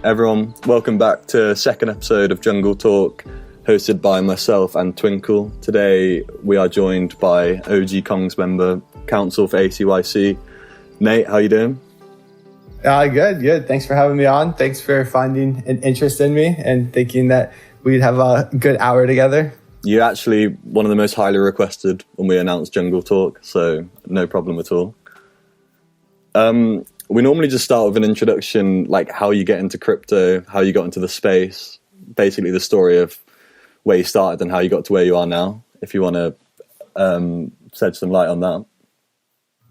Everyone, welcome back to second episode of Jungle Talk, hosted by myself and Twinkle. Today we are joined by OG CyberKongz member, counsel for ACYC. Nate, how you doing? Good. Thanks for having me on. Thanks for finding an interest in me and thinking that we'd have a good hour together. You're actually one of the most highly requested when we announced Jungle Talk, so no problem at all. We normally just start with an introduction, like how you get into crypto, how you got into the space, basically the story of where you started and how you got to where you are now, if you want to shed some light on that.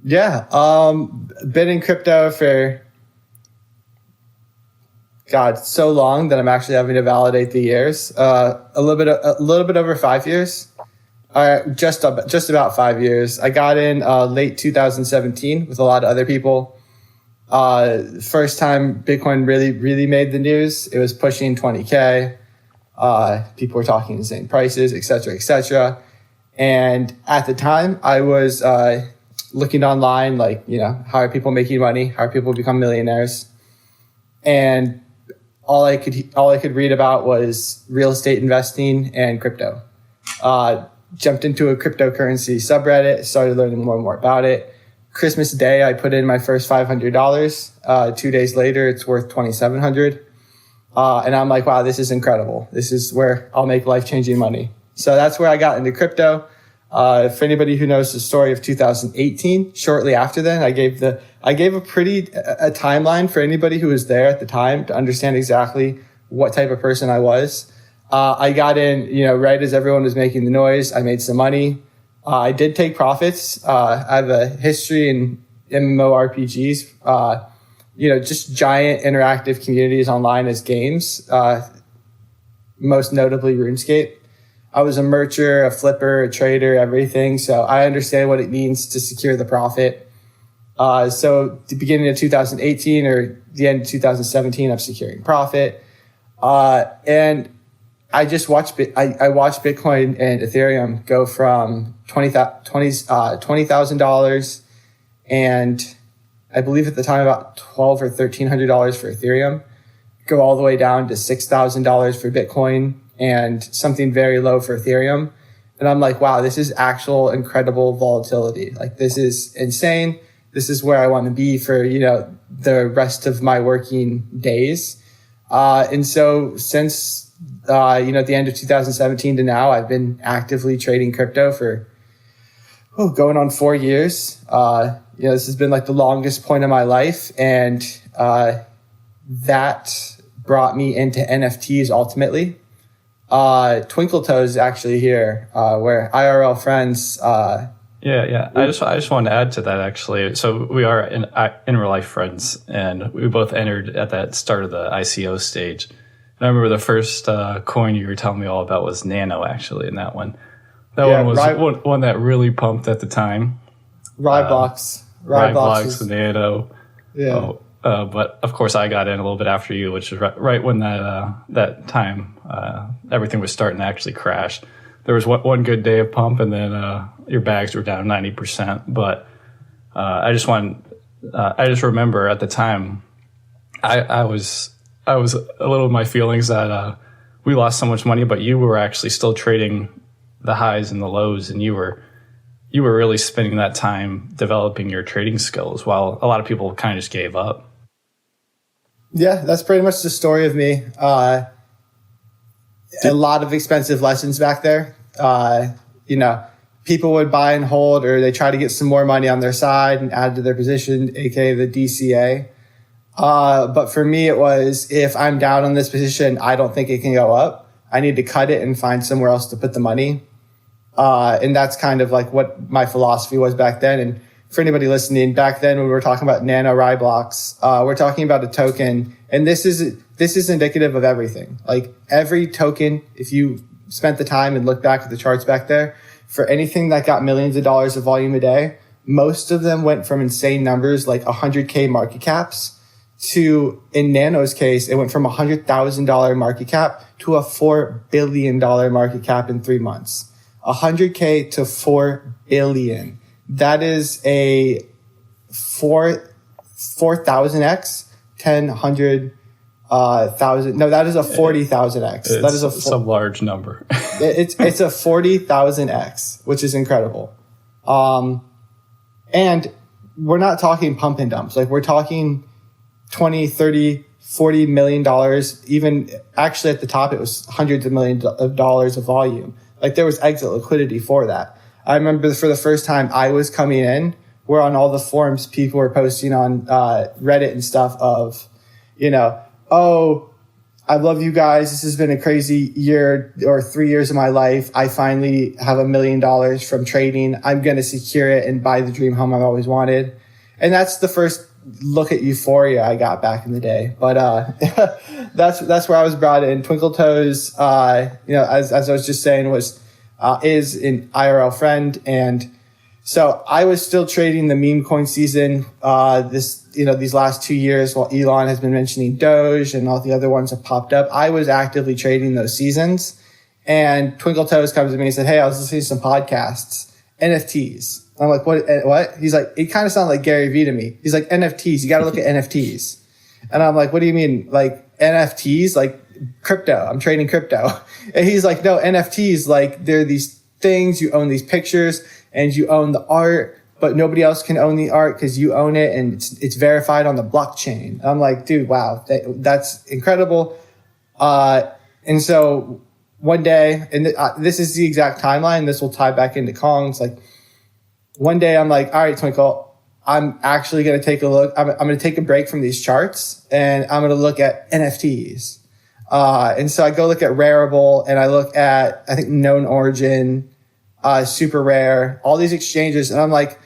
Yeah, been in crypto for, so long that I'm actually having to validate the years. A little bit over 5 years. Just about 5 years. I got in late 2017 with a lot of other people. First time Bitcoin really made the news. It was pushing 20K. People were talking insane prices, et cetera. And at the time I was looking online, how are people making money? How are people become millionaires? And all I could read about was real estate investing and crypto. Jumped into a cryptocurrency subreddit, started learning more and more about it. Christmas Day, I put in my first $500. 2 days later, it's worth $2,700. And I'm like, wow, this is incredible. This is where I'll make life-changing money. So that's where I got into crypto. For anybody who knows the story of 2018, shortly after then, I gave a timeline for anybody who was there at the time to understand exactly what type of person I was. I got in, right as everyone was making the noise. I made some money. I did take profits. I have a history in MMORPGs, just giant interactive communities online as games, most notably RuneScape. I was a mercher, a flipper, a trader, everything. So I understand what it means to secure the profit. So the beginning of 2018 or the end of 2017, I'm securing profit. And I just watched I watched Bitcoin and Ethereum go from $20,000 and I believe at the time about $1,200 or $1,300 for Ethereum, go all the way down to $6,000 for Bitcoin and something very low for Ethereum. And I'm like, wow, this is actual incredible volatility. Like, this is insane. This is where I want to be for, the rest of my working days. And so since at the end of 2017 to now, I've been actively trading crypto for going on 4 years. This has been like the longest point of my life. And that brought me into NFTs ultimately. Twinkle Toes actually here, where IRL friends. Yeah. I just wanted to add to that actually. So we are in real life friends, and we both entered at that start of the ICO stage. And I remember the first coin you were telling me all about was Nano, actually, in that one. One was one that really pumped at the time. Ryblocks, the Nano. Yeah. But of course, I got in a little bit after you, which is right when that time everything was starting to actually crash. There was one good day of pump, and then your bags were down 90%. But I just remember at the time, I was a little of my feelings that we lost so much money, but you were actually still trading the highs and the lows, and you were really spending that time developing your trading skills while a lot of people kind of just gave up. Yeah, that's pretty much the story of me. A lot of expensive lessons back there. People would buy and hold, or they try to get some more money on their side and add to their position, aka the DCA. But for me, it was, if I'm down on this position, I don't think it can go up. I need to cut it and find somewhere else to put the money. And that's kind of like what my philosophy was back then. And for anybody listening, back then when we were talking about nano Ryblocks, we're talking about a token, and this is indicative of everything. Like, every token, if you spent the time and looked back at the charts back there, for anything that got millions of dollars of volume a day, most of them went from insane numbers like 100K market caps to, in Nano's case, it went from $100,000 market cap to a $4 billion market cap in 3 months. 100K to 4 billion. That is a 4,000x, 1,000 thousand. No, that is a 40,000x. That is some large number. it's a 40,000x, which is incredible. And we're not talking pump and dumps. Like we're talking 20, 30, $40 million. Even actually at the top, it was hundreds of millions of dollars of volume. Like there was exit liquidity for that. I remember for the first time I was coming in, where on all the forums, people were posting on Reddit and stuff of, oh, I love you guys. This has been a crazy year or 3 years of my life. I finally have $1 million from trading. I'm going to secure it and buy the dream home I've always wanted. And that's the first look at euphoria I got back in the day. But that's where I was brought in. Twinkle Toes, as I was just saying, is an IRL friend. And so I was still trading the meme coin season, these last 2 years while Elon has been mentioning Doge and all the other ones have popped up. I was actively trading those seasons, and Twinkle Toes comes to me and said, "Hey, I was listening to some podcasts, NFTs." I'm like, what? He's like, it kind of sounded like Gary Vee to me. He's like, NFTs, you got to look at NFTs. And I'm like, what do you mean? Like NFTs, like crypto, I'm trading crypto. And he's like, no, NFTs, like they're these things, you own these pictures and you own the art, but nobody else can own the art because you own it and it's verified on the blockchain. I'm like, dude, wow, that's incredible. And so one day, and this is the exact timeline, this will tie back into Kongz. Like one day I'm like, all right, Twinkle, I'm actually going to take a look. I'm going to take a break from these charts and I'm going to look at NFTs. And so I go look at Rarible and I look at, I think, Known Origin, Super Rare, all these exchanges. And I'm like,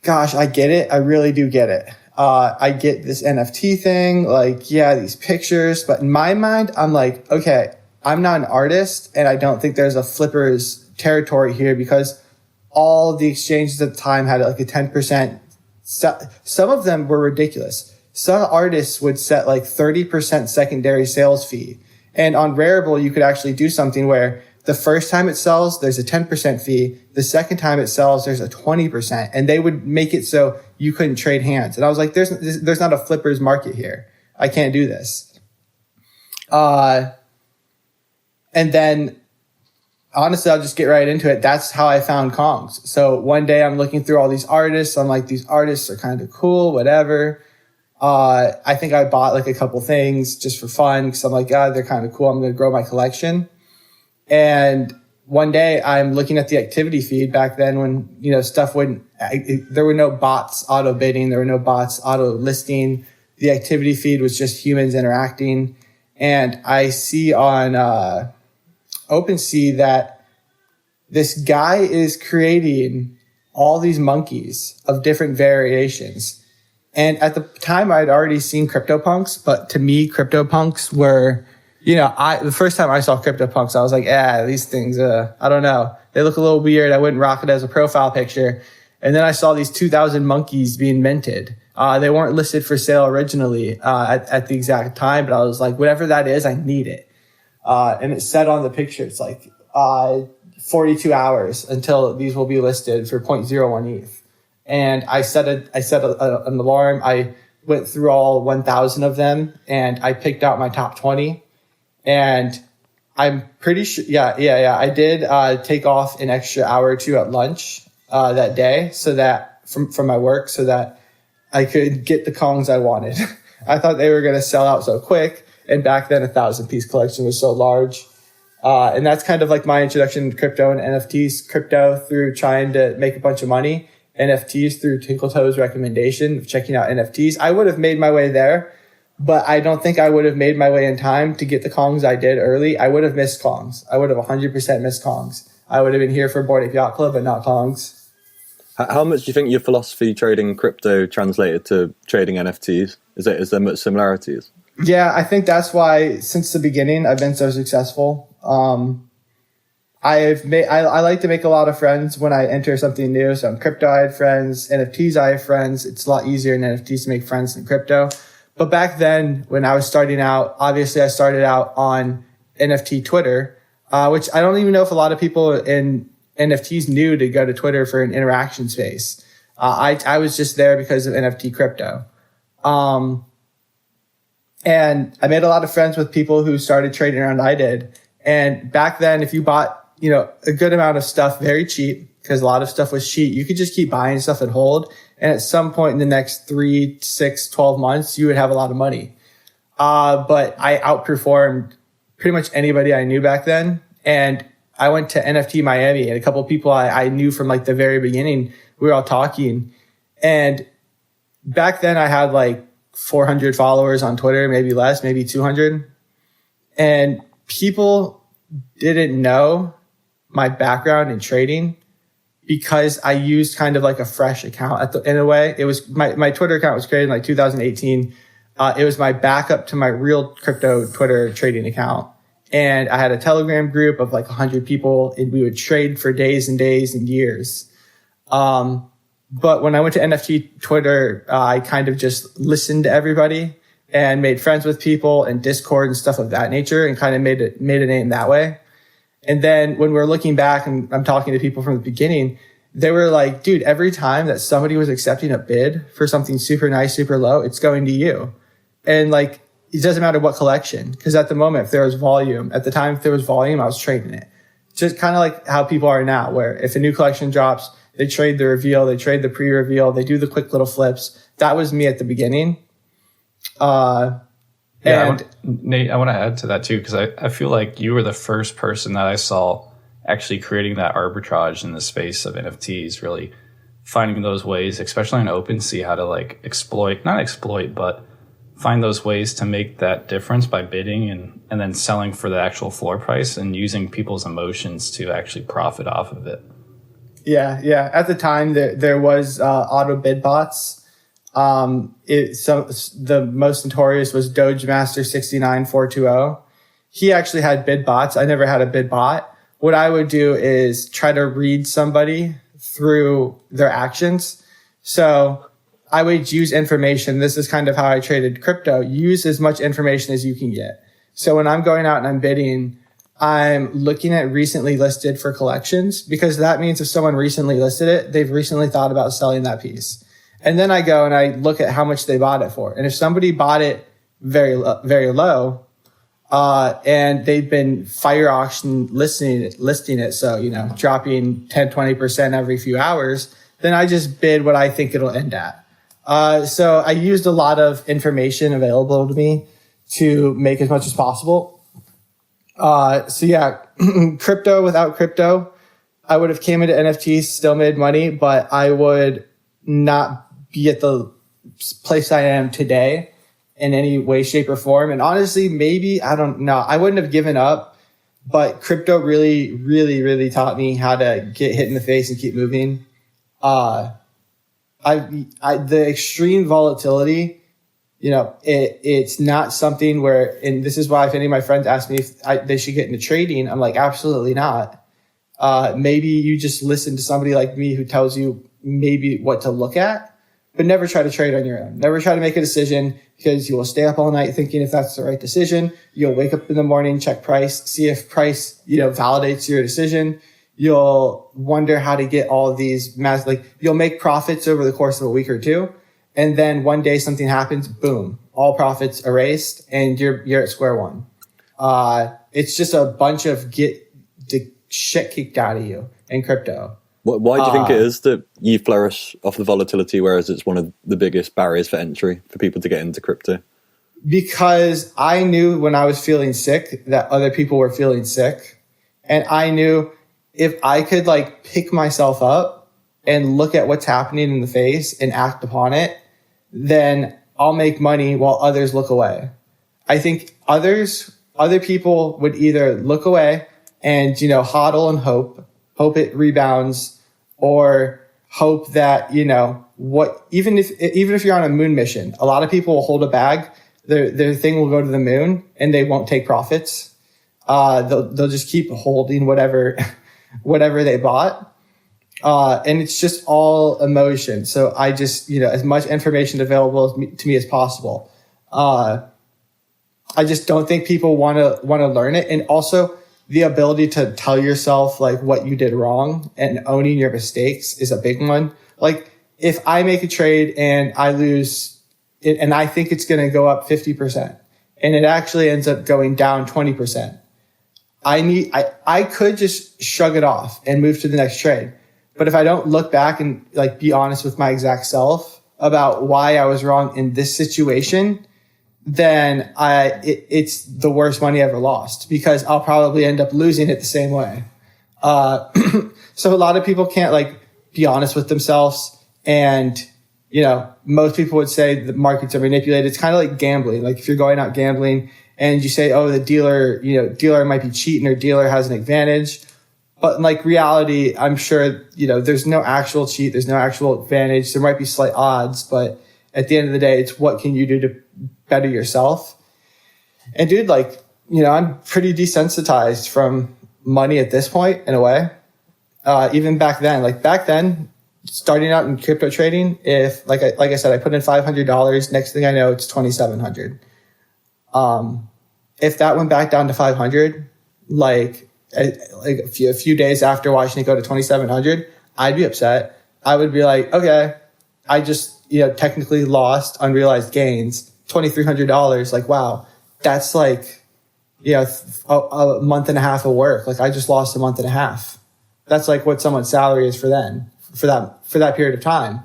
gosh, I get it. I really do get it. I get this NFT thing. Like, yeah, these pictures. But in my mind, I'm like, okay, I'm not an artist and I don't think there's a flippers territory here because all the exchanges at the time had like a 10%. Some of them were ridiculous. Some artists would set like 30% secondary sales fee. And on Rarible, you could actually do something where the first time it sells, there's a 10% fee. The second time it sells, there's a 20%. And they would make it so you couldn't trade hands. And I was like, there's not a flippers market here. I can't do this. And then honestly, I'll just get right into it. That's how I found Kongz. So one day I'm looking through all these artists. I'm like, these artists are kind of cool, whatever. I think I bought like a couple things just for fun because I'm like, God, they're kind of cool. I'm going to grow my collection. And one day I'm looking at the activity feed back then when, stuff there were no bots auto bidding. There were no bots auto listing. The activity feed was just humans interacting. And I see on, OpenSea that this guy is creating all these monkeys of different variations. And at the time I'd already seen CryptoPunks, but to me, CryptoPunks were, the first time I saw CryptoPunks, I was like, these things, I don't know. They look a little weird. I wouldn't rock it as a profile picture. And then I saw these 2,000 monkeys being minted. They weren't listed for sale originally, at the exact time, but I was like, whatever that is, I need it. And it said on the picture, it's like 42 hours until these will be listed for 0.01 ETH. And I set an alarm. I went through all 1,000 of them and I picked out my top 20. And I'm pretty sure, I did take off an extra hour or two at lunch that day so that from my work so that I could get the Kongs I wanted. I thought they were going to sell out so quick. And back then, 1,000-piece collection was so large. And that's kind of like my introduction to crypto and NFTs. Crypto through trying to make a bunch of money. NFTs through Twinkle Toes' recommendation of checking out NFTs. I would have made my way there, but I don't think I would have made my way in time to get the Kongs I did early. I would have missed Kongs. I would have 100% missed Kongs. I would have been here for Bored Ape Yacht Club, but not Kongs. How much do you think your philosophy trading crypto translated to trading NFTs? Is there much similarities? Yeah, I think that's why since the beginning I've been so successful. I like to make a lot of friends when I enter something new. So in crypto, I had friends. NFTs, I have friends. It's a lot easier in NFTs to make friends than crypto. But back then, when I was starting out, obviously I started out on NFT Twitter, which I don't even know if a lot of people in NFTs knew to go to Twitter for an interaction space. I was just there because of NFT crypto. And I made a lot of friends with people who started trading around I did. And back then, if you bought, a good amount of stuff very cheap, because a lot of stuff was cheap, you could just keep buying stuff and hold. And at some point in the next 3, 6, 12 months, you would have a lot of money. But I outperformed pretty much anybody I knew back then. And I went to NFT Miami, and a couple of people I knew from like the very beginning, we were all talking. And back then I had like 400 followers on Twitter, maybe less, maybe 200. And people didn't know my background in trading because I used kind of like a fresh account in a way. It was my Twitter account was created in like 2018. It was my backup to my real crypto Twitter trading account. And I had a Telegram group of like 100 people, and we would trade for days and days and years. But when I went to NFT Twitter, I kind of just listened to everybody and made friends with people and Discord and stuff of that nature, and kind of made a name that way. And then when we're looking back and I'm talking to people from the beginning, they were like, dude, every time that somebody was accepting a bid for something super nice, super low, it's going to you. And like, it doesn't matter what collection, because at the moment, if there was volume, I was trading it. Just kind of like how people are now, where if a new collection drops, they trade the reveal, they trade the pre-reveal, they do the quick little flips. That was me at the beginning. Nate, I want to add to that too, because I feel like you were the first person that I saw actually creating that arbitrage in the space of NFTs, really finding those ways, especially on OpenSea, how to like not exploit, but find those ways to make that difference by bidding and then selling for the actual floor price and using people's emotions to actually profit off of it. Yeah. At the time, there was auto bid bots. The most notorious was DogeMaster69420. He actually had bid bots. I never had a bid bot. What I would do is try to read somebody through their actions. So I would use information. This is kind of how I traded crypto. Use as much information as you can get. So when I'm going out and I'm bidding, I'm looking at recently listed for collections, because that means if someone recently listed it, they've recently thought about selling that piece. And then I go and I look at how much they bought it for. And if somebody bought it very low, and they've been fire auction listing it. So, dropping 10, 20% every few hours, then I just bid what I think it'll end at. So I used a lot of information available to me to make as much as possible. Crypto, without crypto, I would have came into NFTs, still made money, but I would not be at the place I am today in any way, shape, or form. And honestly, maybe, I don't know, I wouldn't have given up, but crypto really, really, really taught me how to get hit in the face and keep moving. The extreme volatility, it's not something where, and this is why if any of my friends ask me if they should get into trading, I'm like, absolutely not. Maybe you just listen to somebody like me who tells you maybe what to look at, but never try to trade on your own. Never try to make a decision, because you will stay up all night thinking if that's the right decision. You'll wake up in the morning, check price, see if price, validates your decision. You'll wonder how to get all of these you'll make profits over the course of a week or two. And then one day something happens, boom, all profits erased, and you're at square one. It's just a bunch of get the shit kicked out of you in crypto. Why do you think it is that you flourish off the volatility, whereas it's one of the biggest barriers for entry for people to get into crypto? Because I knew when I was feeling sick that other people were feeling sick. And I knew if I could pick myself up and look at what's happening in the face and act upon it, then I'll make money while others look away. I think other people would either look away and, hodl and hope it rebounds, or hope that, even if you're on a moon mission, a lot of people will hold a bag, their thing will go to the moon and they won't take profits. They'll just keep holding whatever they bought. And it's just all emotion. So I just, as much information available to me as possible. I just don't think people want to learn it. And also the ability to tell yourself what you did wrong and owning your mistakes is a big one. If I make a trade and I lose it and I think it's going to go up 50%, and it actually ends up going down 20%. I could just shrug it off and move to the next trade. But if I don't look back and like be honest with my exact self about why I was wrong in this situation, then it's the worst money I ever lost, because I'll probably end up losing it the same way. So a lot of people can't like be honest with themselves, and most people would say the markets are manipulated. It's kind of like gambling. Like if you're going out gambling and you say, oh, the dealer might be cheating, or dealer has an advantage. But in like reality, I'm sure, there's no actual cheat. There's no actual advantage. There might be slight odds, but at the end of the day, it's what can you do to better yourself? And dude, like, I'm pretty desensitized from money at this point in a way. Even back then, starting out in crypto trading, if like I said, I put in $500, next thing I know, it's $2,700. If that went back down to 500, a few days after watching it go to 2,700, I'd be upset. I would be like, okay, I just, technically lost unrealized gains, $2,300. Like, wow, that's like, a month and a half of work. Like I just lost a month and a half. That's like what someone's salary is for that period of time.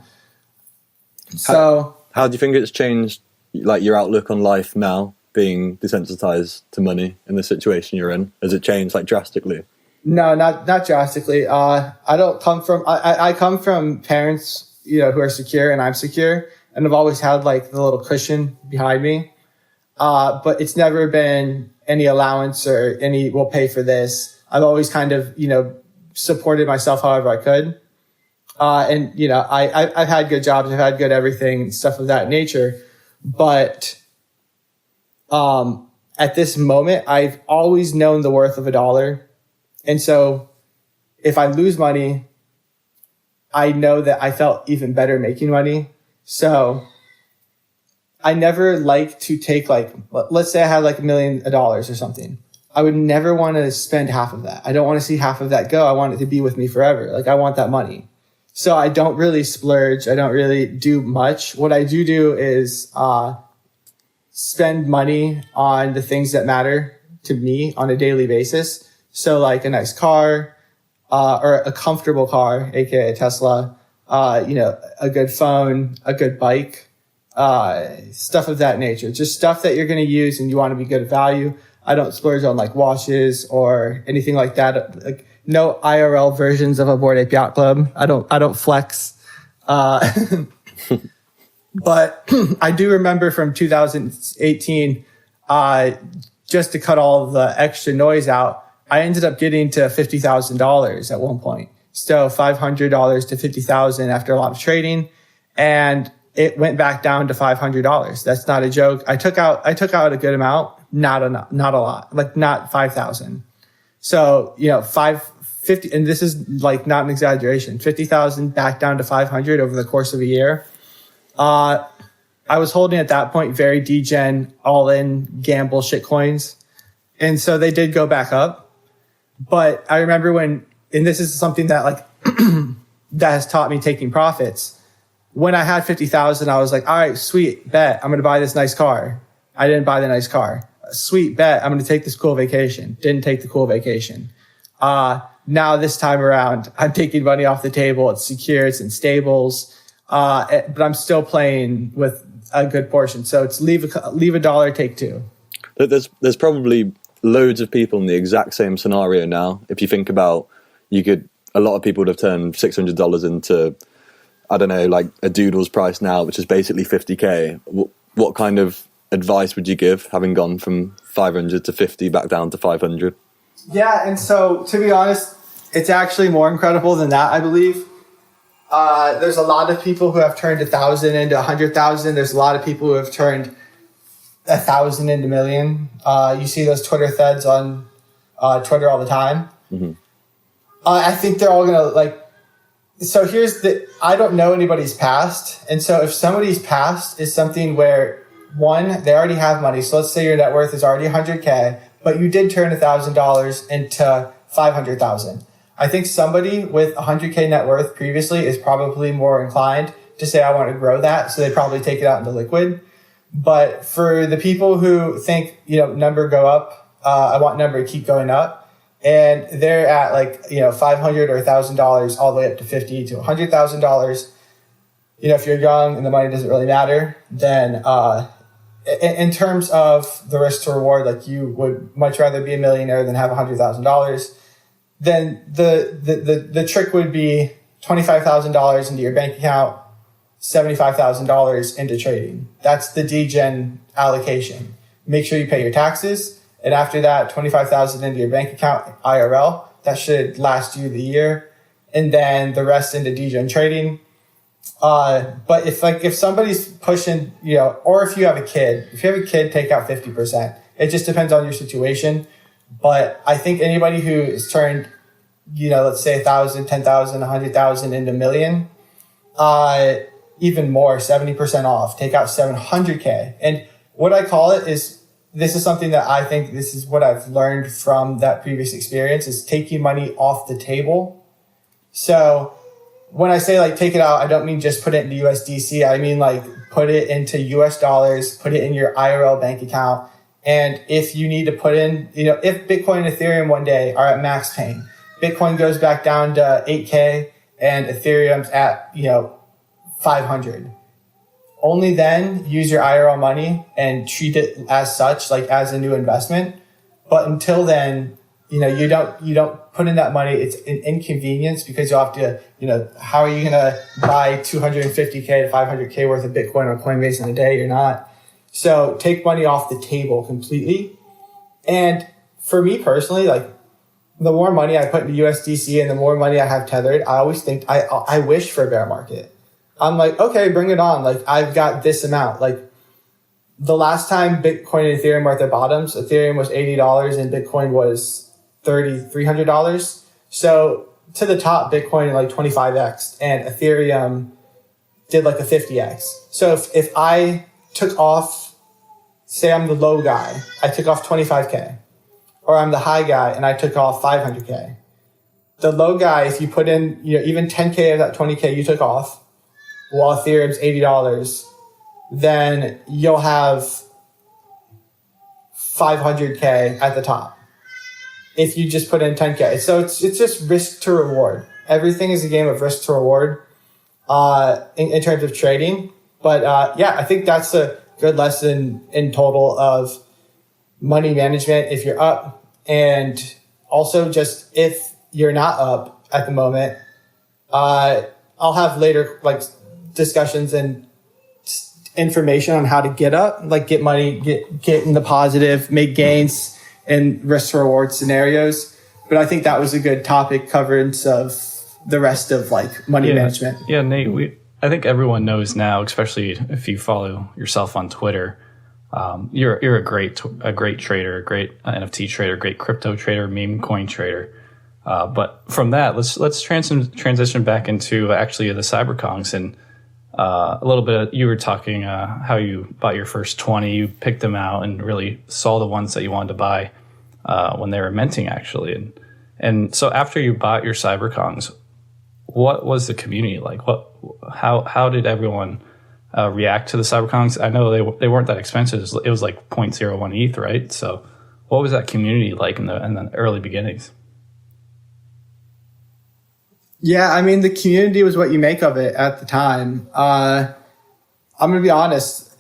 So how do you think it's changed like your outlook on life now, being desensitized to money in the situation you're in? Has it changed like drastically? No, not drastically. I come from parents, who are secure, and I'm secure, and I've always had like the little cushion behind me. But it's never been any allowance or any, we'll pay for this. I've always kind of, supported myself however I could. I've had good jobs, I've had good everything, stuff of that nature. But at this moment, I've always known the worth of $1. And so if I lose money, I know that I felt even better making money. So I never like to take let's say I had like $1 million or something. I would never want to spend half of that. I don't want to see half of that go. I want it to be with me forever. Like I want that money. So I don't really splurge. I don't really do much. What I do is, spend money on the things that matter to me on a daily basis. So like a nice car, or a comfortable car, aka a Tesla, a good phone, a good bike, stuff of that nature. Just stuff that you're going to use and you want to be good value. I don't splurge on like watches or anything like that. Like no IRL versions of a Bored Ape Yacht Club. I don't flex. But I do remember from 2018, just to cut all the extra noise out, I ended up getting to $50,000 at one point. So $500 to $50,000 after a lot of trading, and it went back down to $500. That's not a joke. I took out a good amount, not a lot, like not 5,000. So, 550, and this is like not an exaggeration, 50,000 back down to 500 over the course of a year. I was holding at that point very degen, all in gamble shit coins. And so they did go back up. But I remember and this is something that like, that has taught me taking profits. When I had 50,000, I was like, all right, sweet, bet. I'm going to buy this nice car. I didn't buy the nice car. Sweet, bet. I'm going to take this cool vacation. Didn't take the cool vacation. Now this time around, I'm taking money off the table. It's secure. It's in stables. But I'm still playing with a good portion. So it's leave $1, take $2. There's probably loads of people in the exact same scenario now. If you think about, a lot of people would have turned $600 into, I don't know, like a doodle's price now, which is basically 50K. What kind of advice would you give, having gone from 500 to 50 back down to 500? Yeah, and so to be honest, it's actually more incredible than that, I believe. There's a lot of people who have turned 1,000 into 100,000. There's a lot of people who have turned 1,000 into a million. You see those Twitter threads on Twitter all the time. Mm-hmm. I think they're all gonna so I don't know anybody's past. And so if somebody's past is something where, one, they already have money. So let's say your net worth is already 100K, but you did turn $1,000 into 500,000. I think somebody with 100K net worth previously is probably more inclined to say, I want to grow that. So they probably take it out into liquid. But for the people who think, number go up, I want number to keep going up. And they're at like, $500 or $1,000 all the way up to $50,000 to $100,000. If you're young and the money doesn't really matter, then, in terms of the risk to reward, like you would much rather be a millionaire than have $100,000, then the trick would be $25,000 into your bank account, $75,000 into trading. That's the degen allocation. Make sure you pay your taxes. And after that, $25,000 into your bank account, IRL. That should last you the year. And then the rest into degen trading. But if somebody's pushing, or if you have a kid, take out 50%. It just depends on your situation. But I think anybody who is turned, let's say 1,000, 10,000, 100,000 into a million, even more, 70% off, take out 700K. And what I call it is, this is something that I think this is what I've learned from that previous experience, is taking money off the table. So when I say like take it out, I don't mean just put it into USDC. I mean like put it into US dollars, put it in your IRL bank account. And if you need to put in, if Bitcoin and Ethereum one day are at max pain, Bitcoin goes back down to 8K and Ethereum's at, 500. Only then use your IRL money and treat it as such, like as a new investment. But until then, you don't put in that money. It's an inconvenience because you'll have to, how are you going to buy 250K to 500K worth of Bitcoin on Coinbase in a day? You're not. So take money off the table completely. And for me personally, like the more money I put into USDC and the more money I have tethered, I always think I wish for a bear market. I'm like, okay, bring it on. Like I've got this amount. Like the last time Bitcoin and Ethereum were at their bottoms, Ethereum was $80 and Bitcoin was $300. So to the top, Bitcoin like 25x and Ethereum did like a 50x. So if I took off, say I'm the low guy, I took off 25K, or I'm the high guy and I took off 500K. The low guy, if you put in, even 10K of that 20K you took off, while Ethereum's $80, then you'll have 500K at the top if you just put in 10K. So it's just risk to reward. Everything is a game of risk to reward in terms of trading. But I think that's a good lesson in total of money management if you're up. And also just if you're not up at the moment, I'll have later like discussions and information on how to get up, like get money, get in the positive, make gains in risk to reward scenarios. But I think that was a good topic coverage of the rest of like money management. Yeah, Nate, I think everyone knows now, especially if you follow yourself on Twitter, you're a great trader, a great NFT trader, great crypto trader, meme coin trader. But from that, let's transition back into actually the CyberKongz and a little bit. You were talking how you bought your first 20, you picked them out and really saw the ones that you wanted to buy when they were minting actually. And so after you bought your CyberKongz, what was the community like? How did everyone react to the CyberKongz? I know they weren't that expensive. It was like 0.01 ETH, right? So what was that community like in the early beginnings? Yeah, I mean, the community was what you make of it at the time. I'm going to be honest.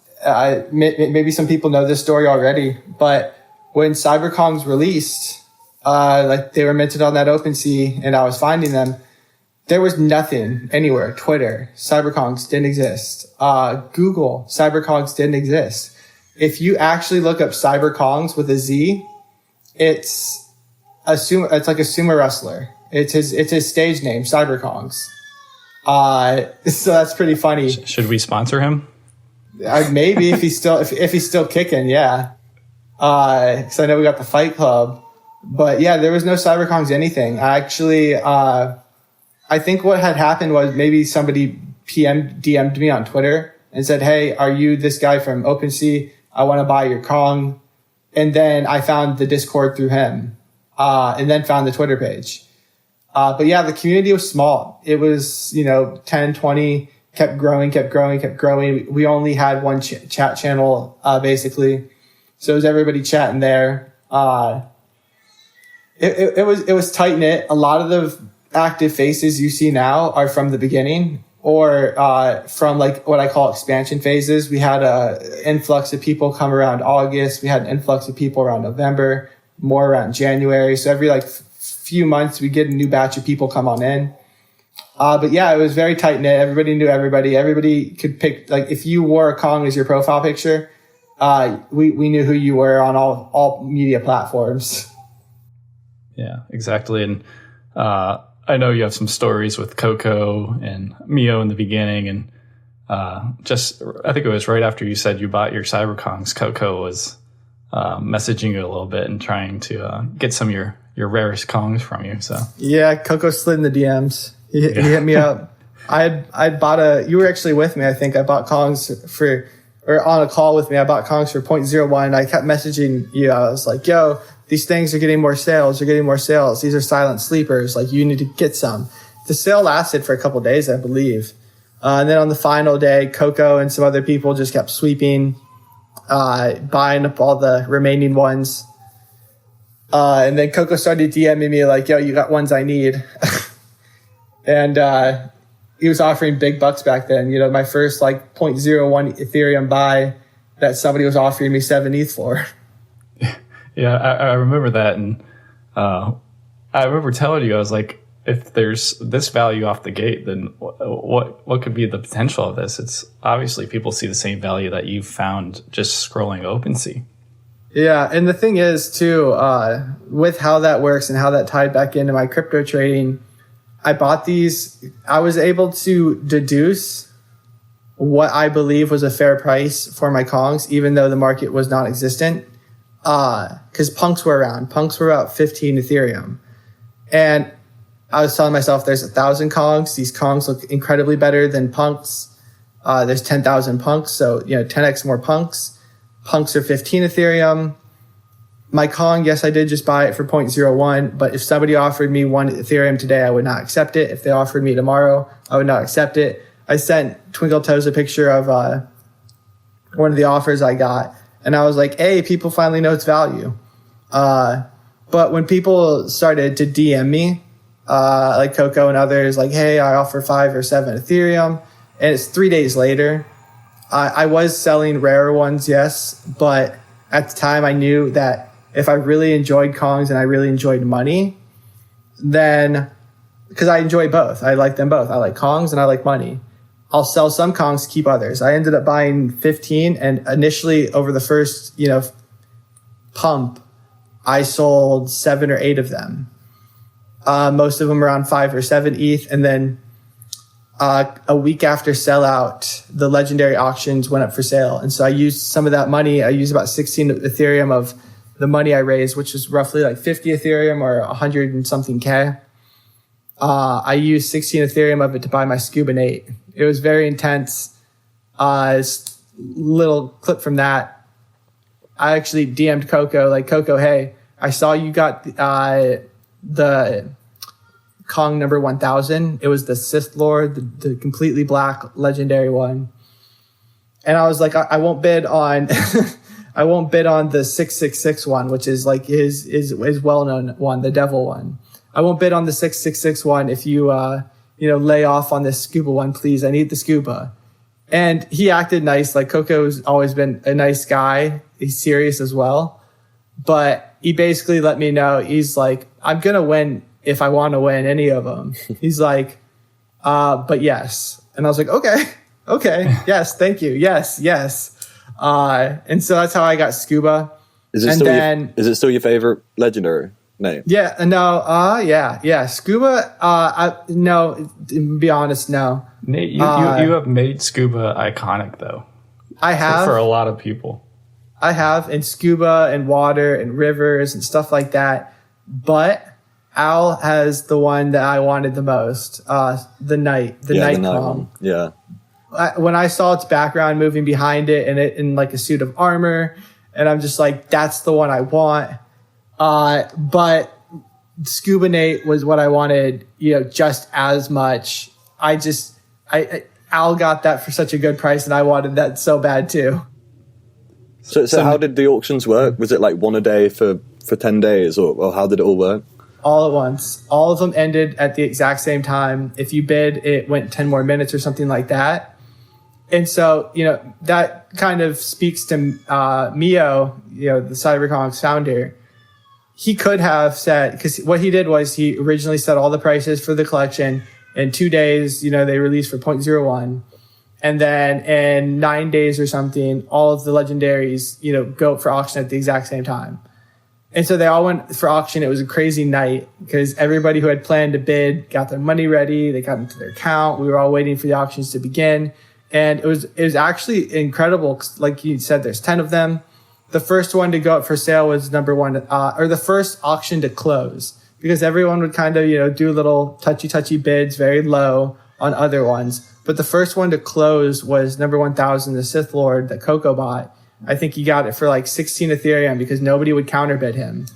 Maybe some people know this story already, but when CyberKongz released, like they were minted on that OpenSea and I was finding them, there was nothing anywhere. Twitter, CyberKongz didn't exist. Google, CyberKongz didn't exist. If you actually look up CyberKongz with a Z, it's like a sumo wrestler. It's his stage name, CyberKongz. So that's pretty funny. Should we sponsor him? Maybe if he's still kicking, yeah. Because I know we got the Fight Club, but yeah, there was no CyberKongz anything. I think what had happened was maybe somebody DM'd me on Twitter and said, "Hey, are you this guy from OpenSea? I want to buy your Kong." And then I found the Discord through him, and then found the Twitter page. But yeah, the community was small. It was, 10, 20 kept growing. We only had one chat channel, basically. So it was everybody chatting there. It was tight knit. A lot of the active faces you see now are from the beginning, or from like what I call expansion phases. We had a influx of people come around August. We had an influx of people around November, more around January. So every like few months we get a new batch of people come on in. But yeah, it was very tight knit. Everybody knew everybody. Everybody could pick, like if you wore Kong as your profile picture, we knew who you were on all media platforms. Yeah, exactly. And I know you have some stories with Coco and Mio in the beginning, and I think it was right after you said you bought your CyberKongz, Coco was messaging you a little bit and trying to get some of your rarest Kongs from you. So yeah, Coco slid in the DMs. He hit me up. I bought you were actually with me. I think I bought Kongs or on a call with me. I bought Kongs for 0.01. I kept messaging you. I was like, yo, these things are getting more sales. They're getting more sales. These are silent sleepers. Like, you need to get some. The sale lasted for a couple of days, I believe. And then on the final day, Coco and some other people just kept sweeping, buying up all the remaining ones. And then Coco started DMing me like, yo, you got ones I need. And he was offering big bucks back then. You know, my first like 0.01 Ethereum buy that somebody was offering me 7 ETH for. Yeah, I remember that. And I remember telling you, I was like, if there's this value off the gate, then what could be the potential of this? It's obviously people see the same value that you found just scrolling OpenSea. Yeah, and the thing is, too, with how that works and how that tied back into my crypto trading, I bought these. I was able to deduce what I believe was a fair price for my Kongs, even though the market was non-existent, because punks were around. Punks were about 15 Ethereum. And I was telling myself there's 1,000 Kongs. These Kongs look incredibly better than punks. There's 10,000 punks, so 10x more punks. Punks are 15 Ethereum. My Kong, yes, I did just buy it for 0.01, but if somebody offered me 1 Ethereum today, I would not accept it. If they offered me tomorrow, I would not accept it. I sent Twinkle Toes a picture of one of the offers I got, and I was like, hey, people finally know its value. But when people started to DM me, like Coco and others, like, hey, I offer 5 or 7 Ethereum, and it's 3 days later, I was selling rarer ones, yes, but at the time I knew that if I really enjoyed Kongs and I really enjoyed money, then, because I enjoy both, I like them both. I like Kongs and I like money. I'll sell some Kongs, keep others. I ended up buying 15, and initially over the first, pump, I sold 7 or 8 of them. Most of them around 5 or 7 ETH, and then a week after sellout, the legendary auctions went up for sale. And so I used some of that money. I used about 16 Ethereum of the money I raised, which was roughly like 50 Ethereum or 100 and something K. I used 16 Ethereum of it to buy my Scuba Nate. It was very intense. Little clip from that. I actually DM'd Coco, like, Coco, hey, I saw you got the Kong number 1000. It was the Sith Lord, the completely black legendary one. And I was like, I won't bid on I won't bid on the 666 one, which is like his well-known one, the devil one. I won't bid on the 666 one if you lay off on this Scuba one, please. I need the Scuba. And he acted nice. Like, Coco's always been a nice guy. He's serious as well. But he basically let me know, he's like, I'm going to win if I want to win any of them. He's like, but yes. And I was like, okay, yes, thank you. Yes. And so that's how I got Scuba. Is it still your favorite legendary name? Yeah, no, yeah. Scuba, no, to be honest, no. Nate, you have made Scuba iconic, though. I have. For a lot of people. I have, and Scuba and water and rivers and stuff like that. But Al has the one that I wanted the most, the night Kong. Yeah. When I saw its background moving behind it and it in like a suit of armor, and I'm just like, that's the one I want. But Scuba Nate was what I wanted, just as much. I Al got that for such a good price, and I wanted that so bad too. So how did the auctions work? Was it like one a day for 10 days, or how did it all work? All at once. All of them ended at the exact same time. If you bid, it went 10 more minutes or something like that. And so, that kind of speaks to Mio, the CyberKongz founder. He could have said, because what he did was he originally set all the prices for the collection. In 2 days, they released for 0.01. And then in 9 days or something, all of the legendaries, go for auction at the exact same time. And so they all went for auction. It was a crazy night because everybody who had planned to bid got their money ready. They got into their account. We were all waiting for the auctions to begin. And it was actually incredible. Like you said, there's 10 of them. The first one to go up for sale was number one, or the first auction to close, because everyone would kind of, do little touchy bids very low on other ones. But the first one to close was number 1,000, the Sith Lord that Coco bought. I think he got it for like 16 Ethereum because nobody would counterbid him.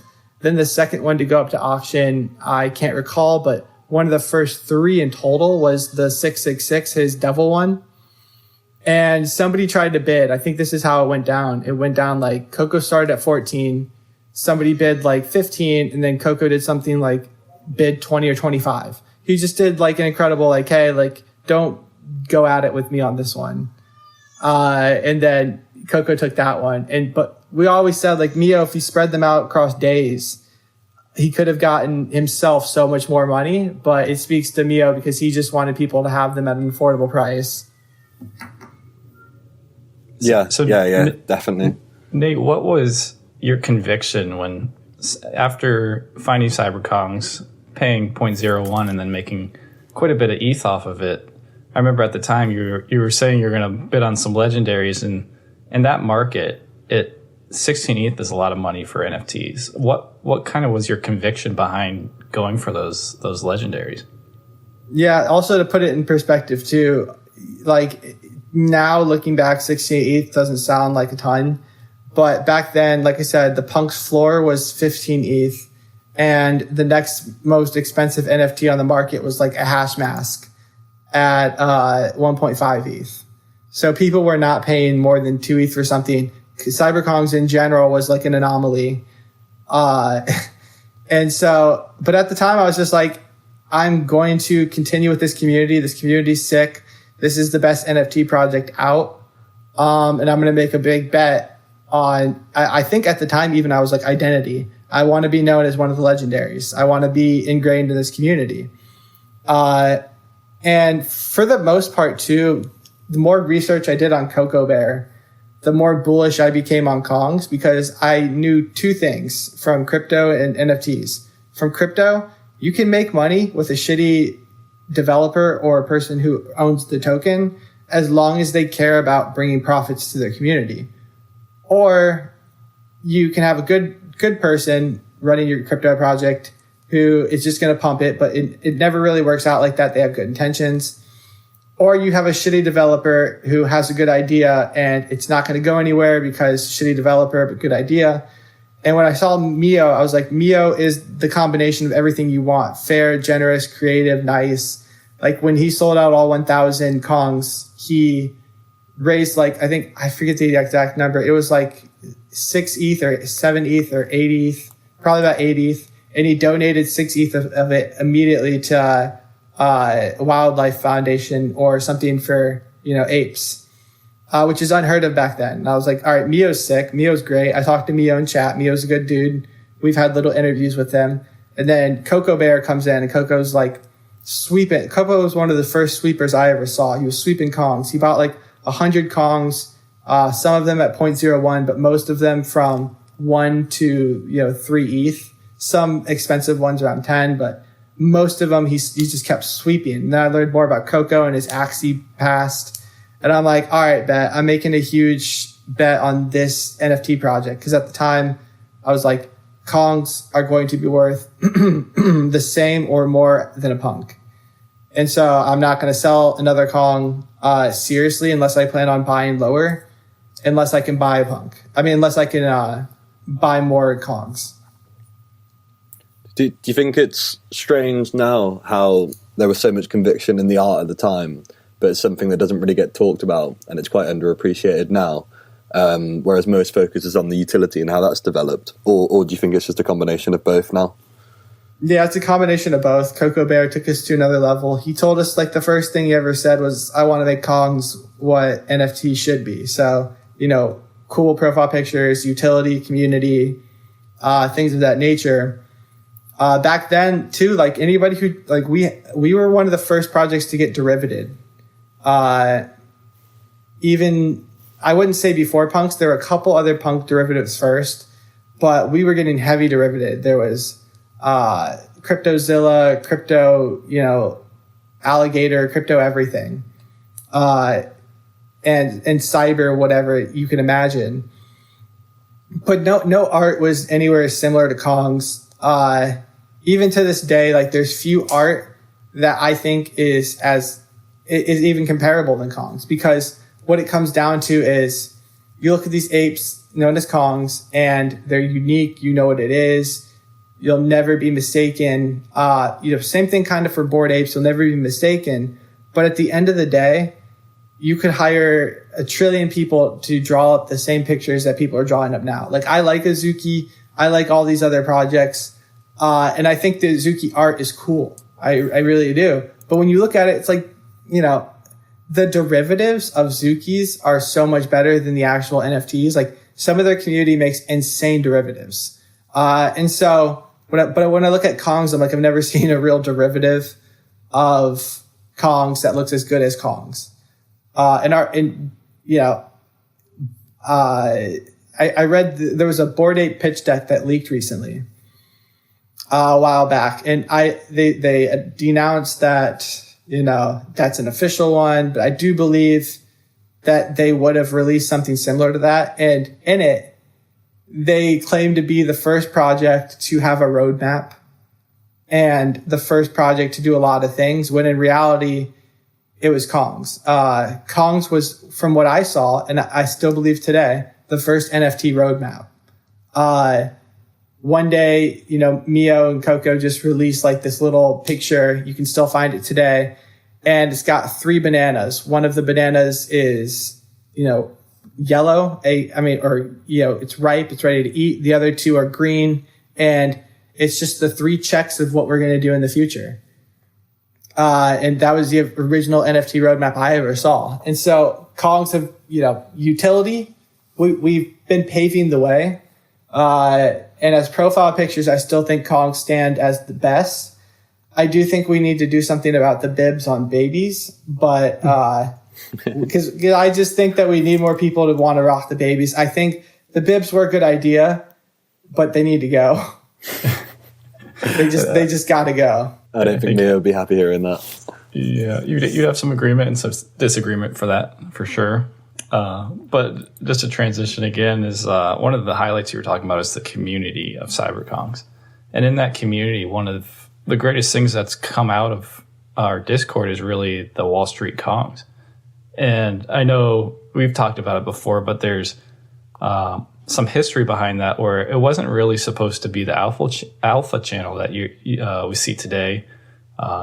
Then the second one to go up to auction, I can't recall, but one of the first 3 in total was the 666, his devil one. And somebody tried to bid. I think this is how it went down. It went down like Coco started at 14. Somebody bid like 15, and then Coco did something like bid 20 or 25. He just did like an incredible, like, hey, like, don't go at it with me on this one. And then Coco took that one. But we always said, like, Mio, if he spread them out across days, he could have gotten himself so much more money. But it speaks to Mio because he just wanted people to have them at an affordable price. Yeah, definitely. Nate, what was your conviction when, after finding CyberKongz, paying 0.01 and then making quite a bit of ETH off of it? I remember at the time you were saying you're going to bid on some legendaries, and in that market, 16 ETH is a lot of money for NFTs. What kind of was your conviction behind going for those legendaries? Yeah, also to put it in perspective too, like now looking back, 16 ETH doesn't sound like a ton, but back then, like I said, the Punk's floor was 15 ETH, and the next most expensive NFT on the market was like a hash mask at 1.5 ETH. So people were not paying more than 2 ETH for something. CyberKongz in general was like an anomaly. And so, but at the time I was just like, I'm going to continue with this community. This community's sick. This is the best NFT project out. And I'm going to make a big bet on, I think at the time, even I was like identity. I want to be known as one of the legendaries. I want to be ingrained in this community. And for the most part too, the more research I did on Coco Bear, the more bullish I became on Kongs, because I knew 2 things from crypto and NFTs. From crypto, you can make money with a shitty developer or a person who owns the token as long as they care about bringing profits to their community. Or you can have a good person running your crypto project who is just going to pump it, but it never really works out like that. They have good intentions. Or you have a shitty developer who has a good idea and it's not going to go anywhere because shitty developer, but good idea. And when I saw Mio, I was like, Mio is the combination of everything you want. Fair, generous, creative, nice. Like when he sold out all 1,000 Kongs, he raised like, I forget the exact number. It was like 6 ETH or 7 ETH or 8 ETH, probably about 8 ETH. And he donated 6 ETH of it immediately to Wildlife Foundation or something for, apes, which is unheard of back then. And I was like, all right, Mio's sick. Mio's great. I talked to Mio in chat. Mio's a good dude. We've had little interviews with him. And then Coco Bear comes in and Coco's like sweeping. Coco was one of the first sweepers I ever saw. He was sweeping Kongs. He bought like 100 Kongs, some of them at 0.01, but most of them from 1 to, 3 ETH. Some expensive ones around 10, but most of them he just kept sweeping. And then I learned more about Coco and his Axie past. And I'm like, all right, bet. I'm making a huge bet on this NFT project. Because at the time, I was like, Kongs are going to be worth the same or more than a Punk. And so I'm not going to sell another Kong seriously unless I plan on buying lower, unless I can buy a Punk. Unless I can buy more Kongs. Do you think it's strange now how there was so much conviction in the art at the time, but it's something that doesn't really get talked about, and it's quite underappreciated now. Whereas most focus is on the utility and how that's developed. Or do you think it's just a combination of both now? Yeah, it's a combination of both. Coco Bear took us to another level. He told us, like, the first thing he ever said was, I want to make Kongs what NFT should be. So, cool profile pictures, utility, community, things of that nature. Back then, too, like, anybody who, like, we were one of the first projects to get derivated. Even, I wouldn't say before punks, there were a couple other punk derivatives first, but we were getting heavy derivated. There was CryptoZilla, crypto, alligator, crypto everything, and cyber, whatever you can imagine. But no art was anywhere similar to Kong's. Even to this day, like, there's few art that I think is even comparable than Kong's, because what it comes down to is you look at these apes known as Kongs, and they're unique. You know what it is. You'll never be mistaken. Same thing kind of for Bored Apes. You'll never be mistaken. But at the end of the day, you could hire 1 trillion people to draw up the same pictures that people are drawing up now. Like, I like Azuki. I like all these other projects. And I think the Azuki art is cool. I really do. But when you look at it, it's like, the derivatives of Zukis are so much better than the actual NFTs. Like, some of their community makes insane derivatives. And so, when I look at Kongs, I'm like, I've never seen a real derivative of Kongs that looks as good as Kongs. I read there was a Bored Ape pitch deck that leaked recently, a while back, and they denounced that, that's an official one, but I do believe that they would have released something similar to that. And in it, they claim to be the first project to have a roadmap and the first project to do a lot of things, when in reality, it was Kong's. Kong's was, from what I saw, and I still believe today, the first NFT roadmap. One day, Mio and Coco just released like this little picture. You can still find it today. And it's got 3 bananas. One of the bananas is, yellow, it's ripe, it's ready to eat. The other 2 are green, and it's just the 3 checks of what we're going to do in the future. And that was the original NFT roadmap I ever saw. And so Kongs have, utility. We've been paving the way. And as profile pictures, I still think Kongs stand as the best. I do think we need to do something about the bibs on babies, but, because I just think that we need more people to want to rock the babies. I think the bibs were a good idea, but they need to go. They just got to go. I don't think Mia would be happy hearing that. Yeah, you'd have some agreement and some disagreement for that, for sure. But just to transition again, is one of the highlights you were talking about is the community of CyberKongz. And in that community, one of the greatest things that's come out of our Discord is really the Wall Street Kongs. And I know we've talked about it before, but there's some history behind that, where it wasn't really supposed to be the alpha channel that we see today.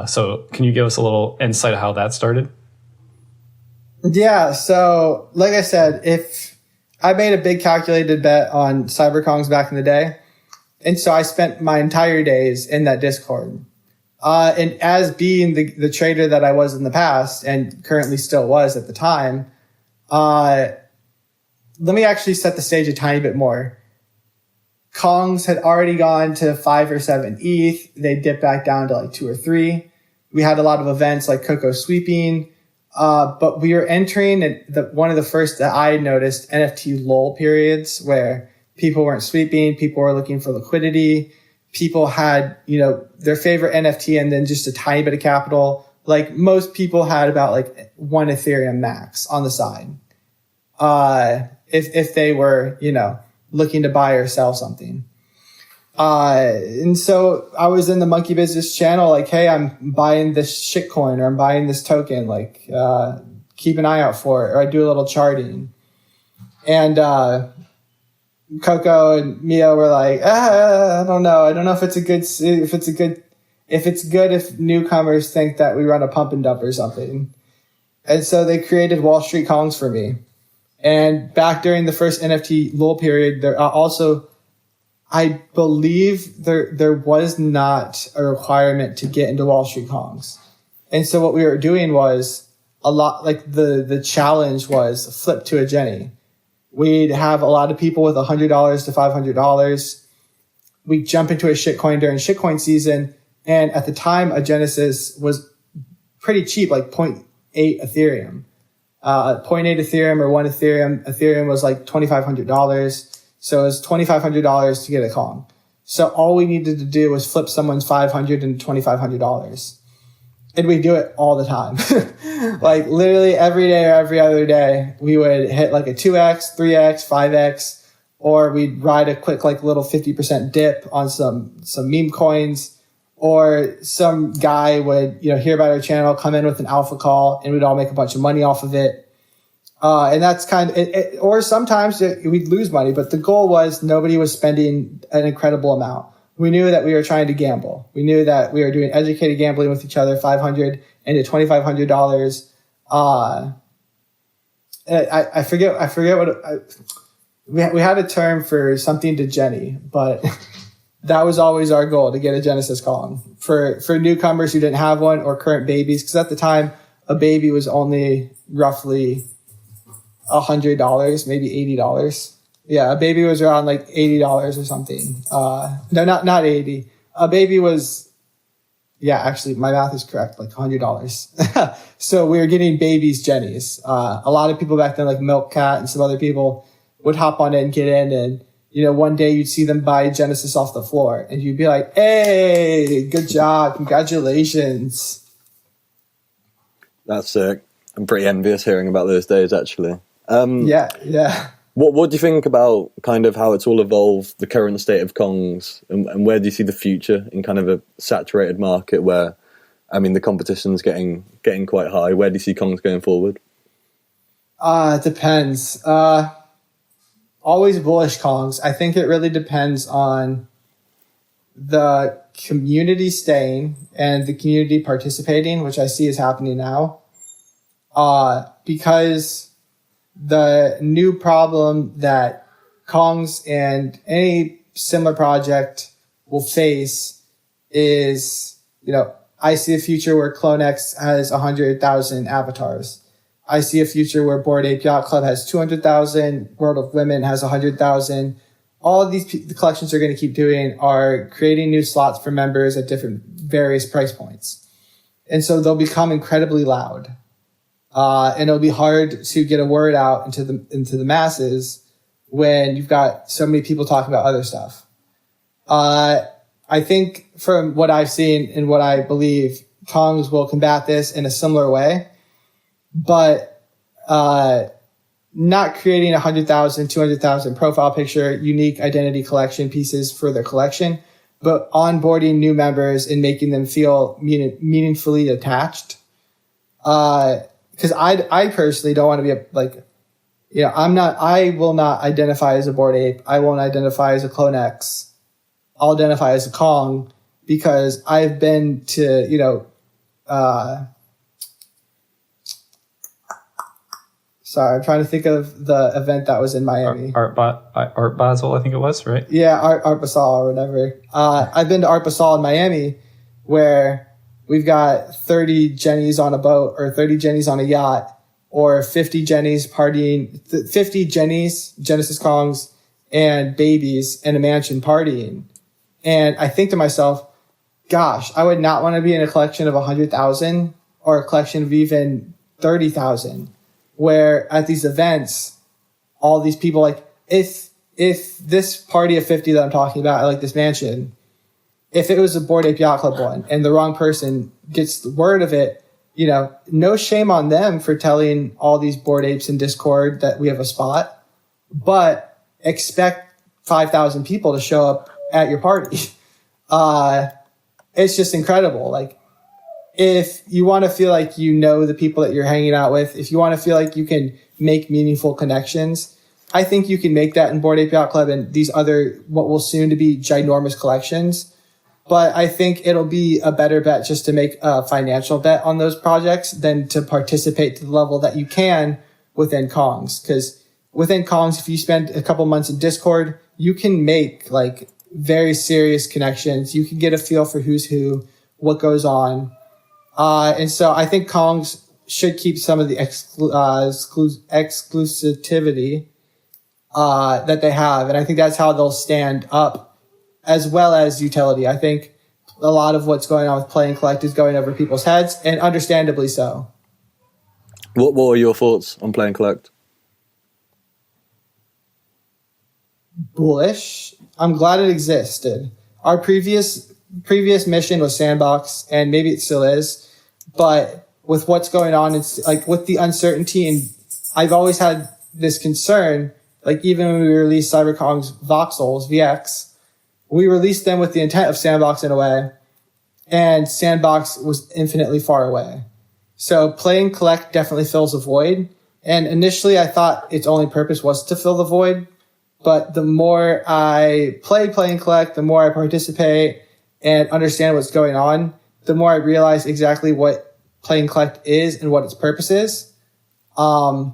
So can you give us a little insight of how that started? Yeah. So like I said, if I made a big calculated bet on CyberKongz back in the day, and so I spent my entire days in that Discord. And as being the trader that I was in the past, and currently still was at the time, let me actually set the stage a tiny bit more. Kongs had already gone to 5 or 7 ETH. They dipped back down to like 2 or 3. We had a lot of events like Coco sweeping. But we were entering one of the first that I noticed NFT lull periods, where people weren't sweeping, people were looking for liquidity, people had, their favorite NFT and then just a tiny bit of capital. Like, most people had about like 1 Ethereum max on the side. If they were, looking to buy or sell something. And so I was in the monkey business channel, like, hey, I'm buying this shitcoin, or I'm buying this token, like, keep an eye out for it. Or I do a little charting. And, Coco and Mio were like, I don't know. I don't know if it's good if newcomers think that we run a pump and dump or something. And so they created Wall Street Kongs for me. And back during the first NFT lull period, there also, I believe there was not a requirement to get into Wall Street Kongs. And so what we were doing was a lot, like the challenge was flip to a Jenny. We'd have a lot of people with $100 to $500. We'd jump into a shitcoin during shitcoin season. And at the time, a Genesis was pretty cheap, like 0.8 Ethereum. 0.8 Ethereum or 1 Ethereum. Ethereum was like $2,500. So it was $2,500 to get a Kong. So all we needed to do was flip someone's $500 into $2,500. And we do it all the time. Like literally every day or every other day, we would hit like a 2x, 3x, 5x, or we'd ride a quick like little 50% dip on some meme coins, or some guy would, hear about our channel, come in with an alpha call, and we'd all make a bunch of money off of it. And that's kind of, or sometimes we'd lose money, but the goal was nobody was spending an incredible amount. We knew that we were trying to gamble. We knew that we were doing educated gambling with each other, $500 into $2,500. I forget what, we had a term for something to Jenny, but that was always our goal, to get a Genesis Kong for newcomers who didn't have one, or current babies. Cause at the time a baby was only roughly $100, maybe $80. Yeah, a baby was around like $80 or something. No, not 80. A baby was, yeah, actually, my math is correct, like $100. So we were getting babies Jennies. A lot of people back then, like Milk Cat and some other people, would hop on it and get in. And, one day you'd see them buy Genesis off the floor. And you'd be like, hey, good job. Congratulations. That's sick. I'm pretty envious hearing about those days, actually. Yeah. What do you think about kind of how it's all evolved, the current state of Kongs, and where do you see the future in kind of a saturated market where, the competition's getting quite high? Where do you see Kongs going forward? It depends. Always bullish Kongs. I think it really depends on the community staying and the community participating, which I see is happening now. Because the new problem that Kongs and any similar project will face is, I see a future where CloneX has 100,000 avatars. I see a future where Bored Ape Yacht Club has 200,000, World of Women has 100,000. All of the collections are going to keep doing are creating new slots for members at different various price points. And so they'll become incredibly loud. And it'll be hard to get a word out into the masses when you've got so many people talking about other stuff. I think from what I've seen and what I believe, Kongs will combat this in a similar way, but not creating 100,000, 200,000 profile picture, unique identity collection pieces for their collection, but onboarding new members and making them feel meaningfully attached. Because I personally don't want to be I will not identify as a Bored Ape. I won't identify as a CloneX. I'll identify as a Kong because I've been to, sorry, I'm trying to think of the event that was in Miami. Art Basel, I think it was, right? Yeah, Art Basel or whatever. I've been to Art Basel in Miami where we've got 30 Jennies on a boat or 30 Jennies on a yacht or 50 Jennies partying, 50 Jennies, Genesis Kongs, and babies in a mansion partying. And I think to myself, gosh, I would not want to be in a collection of 100,000 or a collection of even 30,000, where at these events, all these people, like, if this party of 50 that I'm talking about, like this mansion, if it was a Bored Ape Yacht Club one and the wrong person gets the word of it, no shame on them for telling all these Bored Apes in Discord that we have a spot, but expect 5,000 people to show up at your party. It's just incredible. Like, if you want to feel like the people that you're hanging out with, if you want to feel like you can make meaningful connections, I think you can make that in Bored Ape Yacht Club and these other, what will soon to be ginormous collections. But I think it'll be a better bet just to make a financial bet on those projects than to participate to the level that you can within Kongs. Because within Kongs, if you spend a couple months in Discord, you can make like very serious connections. You can get a feel for who's who, what goes on. And so I think Kongs should keep some of the exclusivity that they have. And I think that's how they'll stand up, as well as utility. I think a lot of what's going on with Play and Collect is going over people's heads, and understandably so. What are your thoughts on Play and Collect? Bullish. I'm glad it existed. Our previous mission was Sandbox, and maybe it still is, but with what's going on, it's like with the uncertainty, and I've always had this concern, like even when we released CyberKong's voxels, VX, we released them with the intent of Sandbox in a way, and Sandbox was infinitely far away. So Play and Collect definitely fills a void. And initially I thought its only purpose was to fill the void. But the more I play and Collect, the more I participate and understand what's going on, the more I realize exactly what Play and Collect is and what its purpose is. So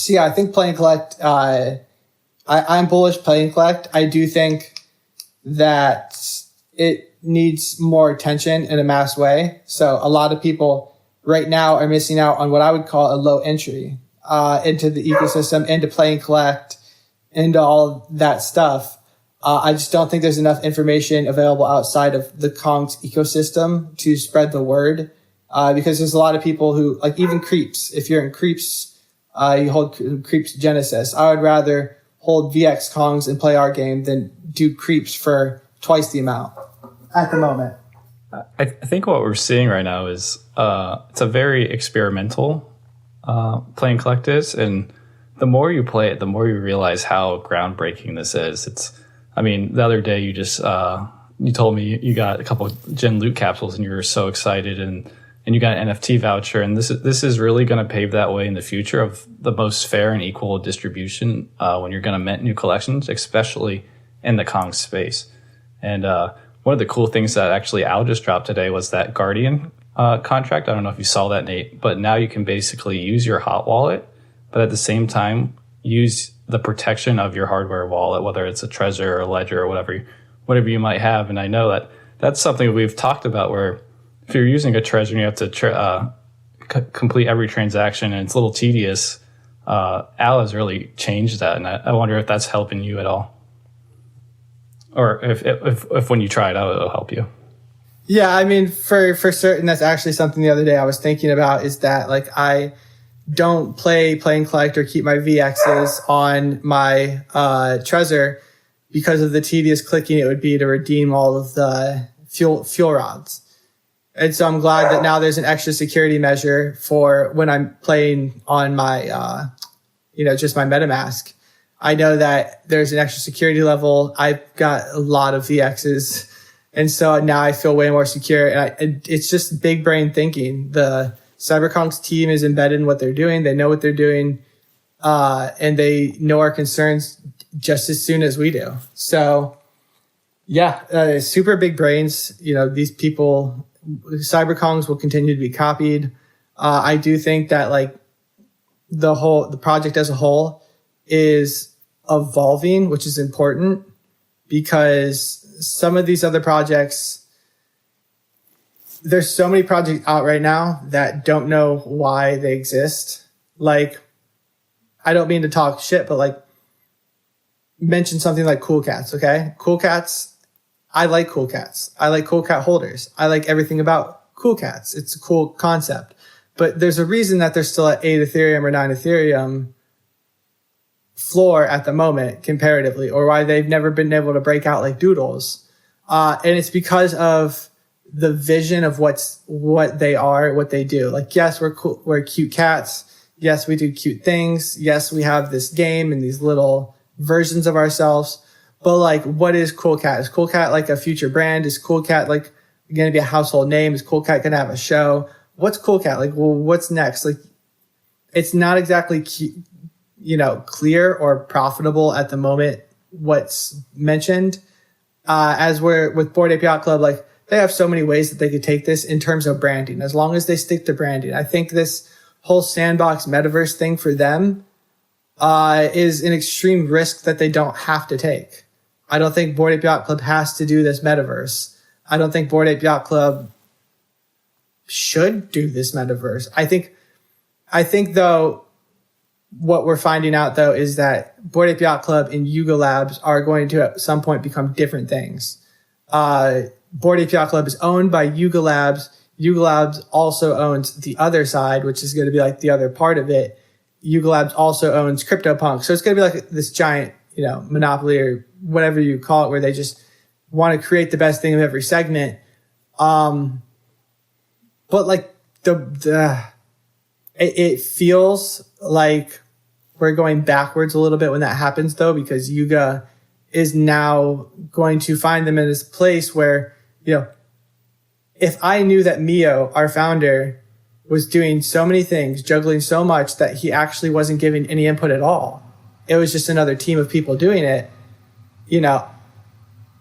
yeah, I think Play and Collect, I'm bullish Play and Collect. I do think that it needs more attention in a mass way. So a lot of people right now are missing out on what I would call a low entry into the ecosystem, into Play and Collect, into all that stuff. I just don't think there's enough information available outside of the Kongs ecosystem to spread the word, because there's a lot of people who, like even Creeps, if you're in Creeps, you hold Creeps Genesis. I would rather hold VX Kongs and play our game than do Creeps for twice the amount at the moment. I think what we're seeing right now is it's a very experimental Play and Collect is, and the more you play it, the more you realize how groundbreaking this is. The other day you just you told me you got a couple of Gen loot capsules and you were so excited, and you got an NFT voucher, and this is really going to pave that way in the future of the most fair and equal distribution when you're going to mint new collections, especially in the Kong space. And one of the cool things that actually Al just dropped today was that Guardian contract. I don't know if you saw that, Nate, but now you can basically use your hot wallet, but at the same time use the protection of your hardware wallet, whether it's a Trezor or a Ledger or whatever you might have. And I know that that's something we've talked about, where if you're using a Trezor and you have to complete every transaction and it's a little tedious, Al has really changed that. And I wonder if that's helping you at all. Or if when you try it out, it'll help you. Yeah, for certain, that's actually something the other day I was thinking about, is that like I don't play and Collect or keep my VXs on my Trezor because of the tedious clicking it would be to redeem all of the fuel rods. And so I'm glad that now there's an extra security measure for when I'm playing on my, just my MetaMask. I know that there's an extra security level. I've got a lot of VXs. And so now I feel way more secure. And it's just big brain thinking. The CyberKongz team is embedded in what they're doing. They know what they're doing. And they know our concerns just as soon as we do. So yeah, super big brains. These people, CyberKongz will continue to be copied. I do think that like the project as a whole is evolving, which is important, because some of these other projects, there's so many projects out right now that don't know why they exist. Like, I don't mean to talk shit, but like, mention something like Cool Cats, okay? Cool Cats, I like Cool Cats. I like Cool Cat holders. I like everything about Cool Cats. It's a cool concept. But there's a reason that they're still at 8 Ethereum or 9 Ethereum floor at the moment comparatively, or why they've never been able to break out like Doodles. And it's because of the vision of what they are, what they do. Like, yes, we're cool, we're cute cats. Yes, we do cute things. Yes, we have this game and these little versions of ourselves. But like, what is Cool Cat? Is Cool Cat like a future brand? Is Cool Cat like going to be a household name? Is Cool Cat going to have a show? What's Cool Cat? Like, well, what's next? Like, it's not exactly clear or profitable at the moment what's mentioned. as we're with Bored Ape Yacht Club, like they have so many ways that they could take this in terms of branding, as long as they stick to branding. I think this whole sandbox metaverse thing for them is an extreme risk that they don't have to take. I don't think Bored Ape Yacht Club has to do this metaverse. I don't think Bored Ape Yacht Club should do this metaverse. I think though, what we're finding out though is that Bored Ape Yacht Club and Yuga Labs are going to at some point become different things. Bored Ape Yacht Club is owned by Yuga Labs. Yuga Labs also owns the other side, which is going to be like the other part of it. Yuga Labs also owns CryptoPunk. So it's going to be like this giant, monopoly or whatever you call it, where they just want to create the best thing of every segment. But like it feels like we're going backwards a little bit when that happens though, because Yuga is now going to find them in this place where, if I knew that Mio, our founder, was doing so many things, juggling so much that he actually wasn't giving any input at all, it was just another team of people doing it,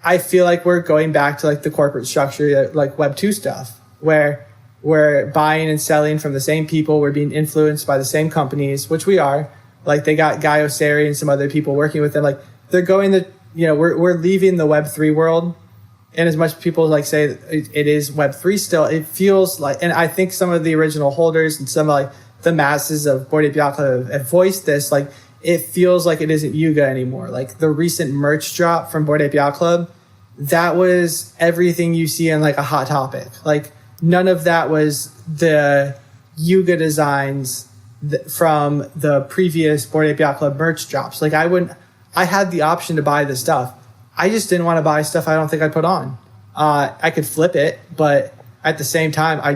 I feel like we're going back to like the corporate structure, like Web 2 stuff, where we're buying and selling from the same people. We're being influenced by the same companies, which we are. Like they got Guy Osseri and some other people working with them. Like they're going we're leaving the Web 3 world. And as much people like say it is Web 3 still, it feels like, and I think some of the original holders and some of like the masses of Bored Ape Yacht Club have voiced this, like it feels like it isn't Yuga anymore. Like the recent merch drop from Bored Ape Yacht Club, that was everything you see in like a Hot Topic. Like none of that was the Yuga designs from the previous Bored Ape Yacht Club merch drops. Like I had the option to buy the stuff. I just didn't want to buy stuff I don't think I'd put on. I could flip it, but at the same time, I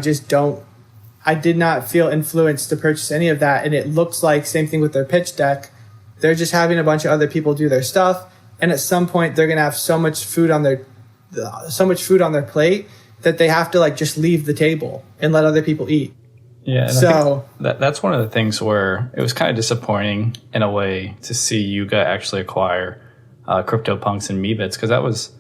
did not feel influenced to purchase any of that. And it looks like same thing with their pitch deck. They're just having a bunch of other people do their stuff. And at some point they're going to have so much food on their plate that they have to like just leave the table and let other people eat. Yeah. So that's one of the things where it was kind of disappointing in a way to see Yuga actually acquire CryptoPunks and Meebits, because that was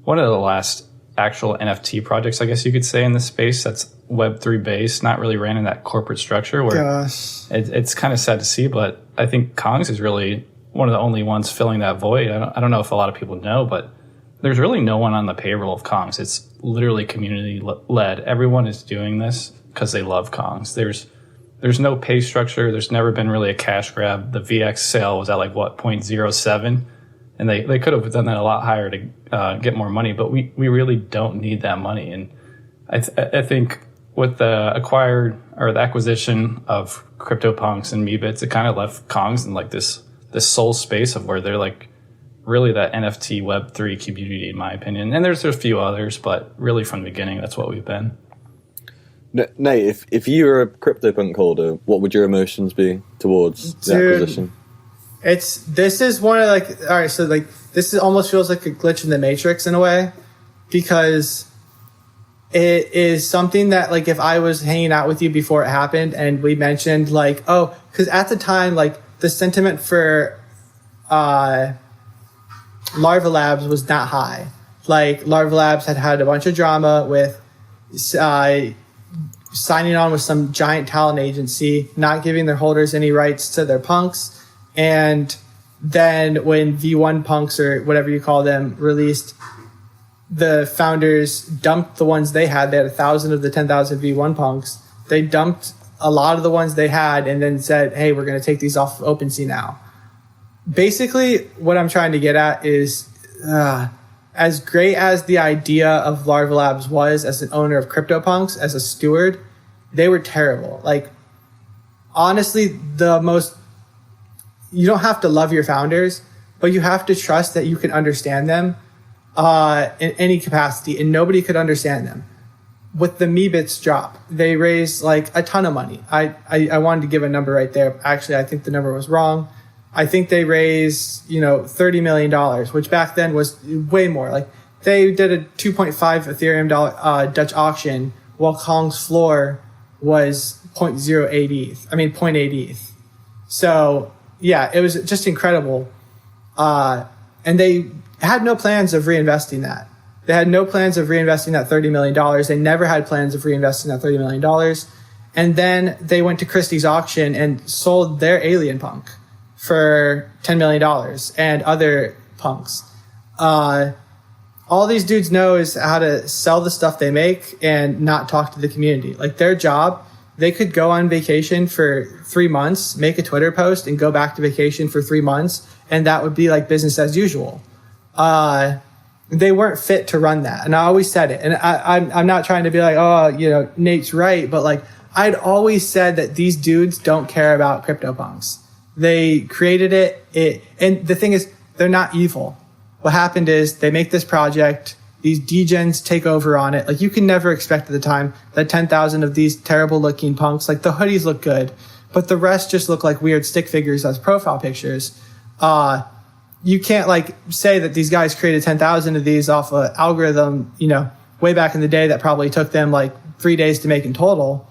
one of the last actual NFT projects, I guess you could say, in the space that's Web3 based, not really ran in that corporate structure where it's kind of sad to see, but I think Kongz is really one of the only ones filling that void. I don't know if a lot of people know, but there's really no one on the payroll of Kongz. It's literally community led. Everyone is doing this because they love Kongz. There's no pay structure. There's never been really a cash grab. The VX sale was at like 0.07. And they could have done that a lot higher to get more money, but we really don't need that money. And I think with the acquisition of CryptoPunks and Meebits, it kind of left Kongz in like this sole space of where they're like really that NFT Web3 community, in my opinion. And there's a few others, but really from the beginning, that's what we've been. Nate, if you were a CryptoPunk holder, what would your emotions be towards the acquisition? This is one of like, all right, so like this almost feels like a glitch in the Matrix in a way, because it is something that like if I was hanging out with you before it happened and we mentioned like, oh, because at the time like the sentiment for Larva Labs was not high. Like Larva Labs had a bunch of drama with signing on with some giant talent agency, not giving their holders any rights to their punks. And then when V1 punks or whatever you call them released, the founders dumped the ones they had. They had 1,000 of the 10,000 V1 punks. They dumped a lot of the ones they had and then said, hey, we're going to take these off of OpenSea now. Basically, what I'm trying to get at is as great as the idea of Larva Labs was as an owner of CryptoPunks, as a steward, they were terrible. Like, honestly, you don't have to love your founders, but you have to trust that you can understand them in any capacity, and nobody could understand them. With the Meebits drop, they raised like a ton of money. I wanted to give a number right there. Actually, I think the number was wrong. I think they raised, $30 million, which back then was way more. Like they did a 2.5 Ethereum Dutch auction, while Kong's floor was 0.8 ETH. So yeah, it was just incredible. And they had no plans of reinvesting that. They had no plans of reinvesting that $30 million. They never had plans of reinvesting that $30 million. And then they went to Christie's auction and sold their alien punk for $10 million and other punks. All these dudes know is how to sell the stuff they make and not talk to the community. Like their job, they could go on vacation for 3 months, make a Twitter post and go back to vacation for 3 months. And that would be like business as usual. They weren't fit to run that. And I always said it. And I'm not trying to be like, oh, you know, Nate's right. But like, I'd always said that these dudes don't care about CryptoPunks. They created it. And the thing is, they're not evil. What happened is they make this project. These degens take over on it. Like you can never expect at the time that 10,000 of these terrible looking punks, like the hoodies look good, but the rest just look like weird stick figures as profile pictures. You can't like say that these guys created 10,000 of these off an algorithm, you know, way back in the day that probably took them like 3 days to make in total.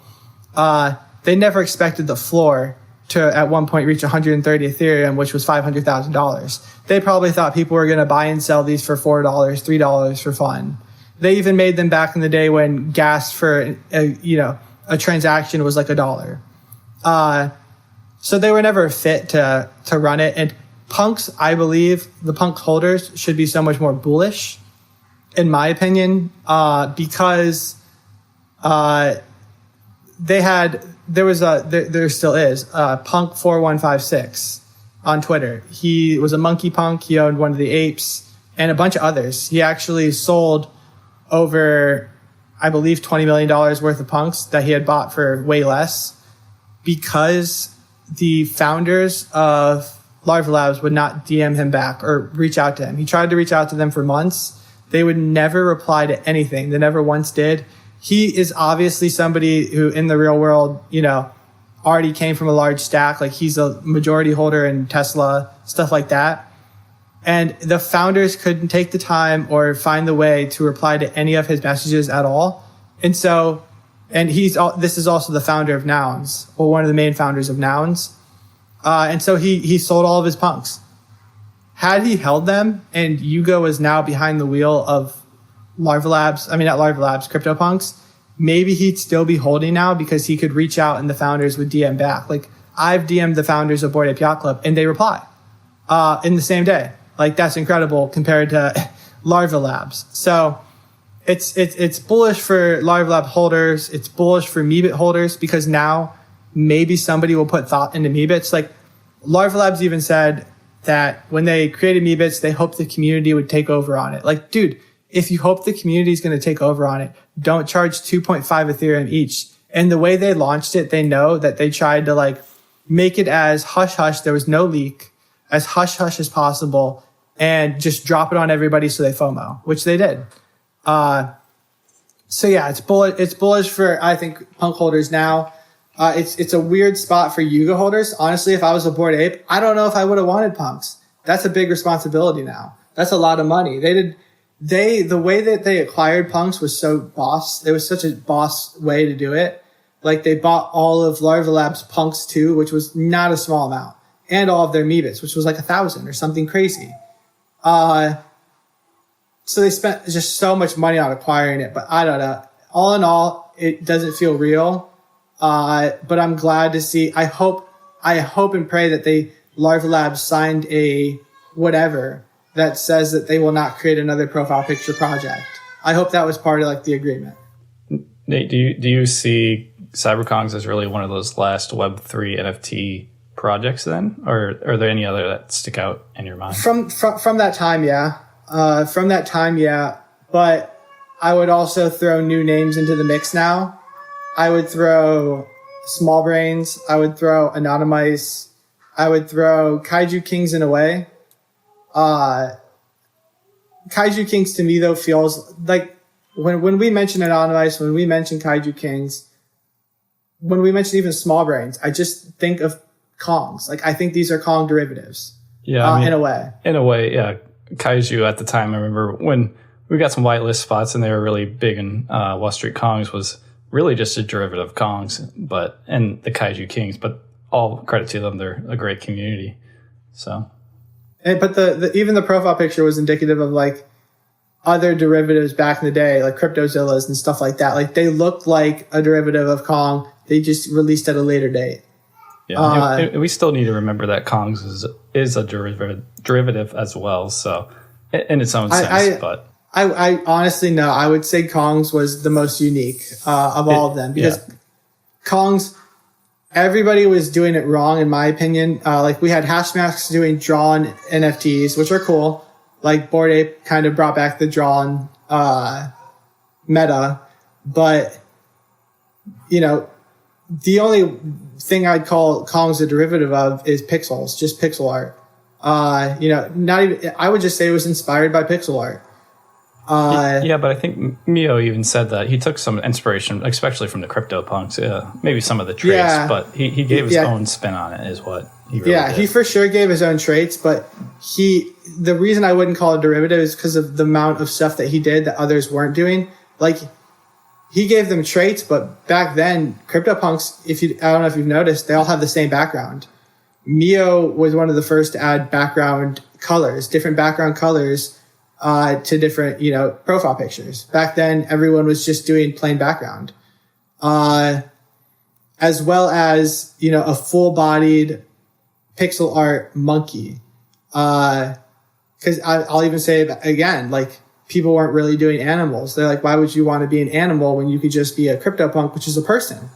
They never expected the floor to at one point reach 130 Ethereum, which was $500,000. They probably thought people were going to buy and sell these for $4, $3 for fun. They even made them back in the day when gas for a transaction was like $1. So they were never fit to run it. And punks, I believe the punk holders should be so much more bullish, in my opinion, because there still is Punk 4156 on Twitter. He was a monkey punk. He owned one of the apes and a bunch of others. He actually sold over, I believe, $20 million worth of punks that he had bought for way less because the founders of Larva Labs would not DM him back or reach out to him. He tried to reach out to them for months. They would never reply to anything. They never once did. He is obviously somebody who in the real world, you know, already came from a large stack. Like he's a majority holder in Tesla, stuff like that. And the founders couldn't take the time or find the way to reply to any of his messages at all. And so, this is also the founder of Nouns, or one of the main founders of Nouns. And so he sold all of his punks. Had he held them and Yuga was now behind the wheel of CryptoPunks, maybe he'd still be holding now because he could reach out and the founders would DM back. Like I've DM'd the founders of Bored Ape Yacht Club and they reply in the same day. Like that's incredible compared to Larva Labs. So it's bullish for Larva Lab holders. It's bullish for Meebit holders because now maybe somebody will put thought into Meebits. Like Larva Labs even said that when they created Meebits, they hoped the community would take over on it. Like, dude, if you hope the community is going to take over on it, don't charge 2.5 Ethereum each. And the way they launched it, they know that they tried to like make it as hush hush. There was no leak, as hush hush as possible, and just drop it on everybody so they FOMO, which they did. So yeah, it's bullish for, I think, punk holders now. It's a weird spot for Yuga holders. Honestly, if I was a Bored Ape, I don't know if I would have wanted punks. That's a big responsibility now. That's a lot of money. The way that they acquired punks was so boss. It was such a boss way to do it. Like they bought all of Larva Labs punks too, which was not a small amount, and all of their Meebits, which was like 1,000 or something crazy. So they spent just so much money on acquiring it, but I don't know. All in all, it doesn't feel real. But I'm glad to see. I hope and pray that Larva Labs signed a whatever that says that they will not create another profile picture project. I hope that was part of like the agreement. Nate, do you see CyberKongz as really one of those last Web3 NFT projects then? Or are there any other that stick out in your mind? From that time, yeah. But I would also throw new names into the mix now. I would throw Small Brains. I would throw Anonymice. I would throw Kaiju Kings in a way. Kaiju Kings to me though feels like when we mention Anonymice, when we mention Kaiju Kings, when we mention even Small Brains, I just think of Kongs. Like I think these are Kong derivatives. Yeah, in a way. In a way, yeah. Kaiju at the time, I remember when we got some whitelist spots and they were really big in Wall Street Kongs was really just a derivative of Kongs, and the Kaiju Kings, but all credit to them. They're a great community. So But even the profile picture was indicative of like other derivatives back in the day, like CryptoZillas and stuff like that. Like they looked like a derivative of Kong. They just released at a later date. Yeah, we still need to remember that Kongz is a derivative as well. So in its own sense, but I honestly no. I would say Kongz was the most unique of all of them because Kongz. Everybody was doing it wrong, in my opinion. Like we had Hashmasks doing drawn NFTs, which are cool. Like Bored Ape kind of brought back the drawn meta, but you know, the only thing I'd call Kongz a derivative of is pixels, just pixel art. You know, not even. I would just say it was inspired by pixel art. Yeah, but I think Mio even said that he took some inspiration, especially from the CryptoPunks. Maybe some of the traits, but he gave his own spin on it, is what he really did. He for sure gave his own traits, but the reason I wouldn't call it derivative is because of the amount of stuff that he did that others weren't doing. Like, he gave them traits, but back then, CryptoPunks, I don't know if you've noticed, they all have the same background. Mio was one of the first to add background colors, different background colors, to different, you know, profile pictures. Back then, everyone was just doing plain background. As well as, you know, a full-bodied pixel art monkey. Because I'll even say it again, like, people weren't really doing animals. They're like, why would you want to be an animal when you could just be a CryptoPunk, which is a person?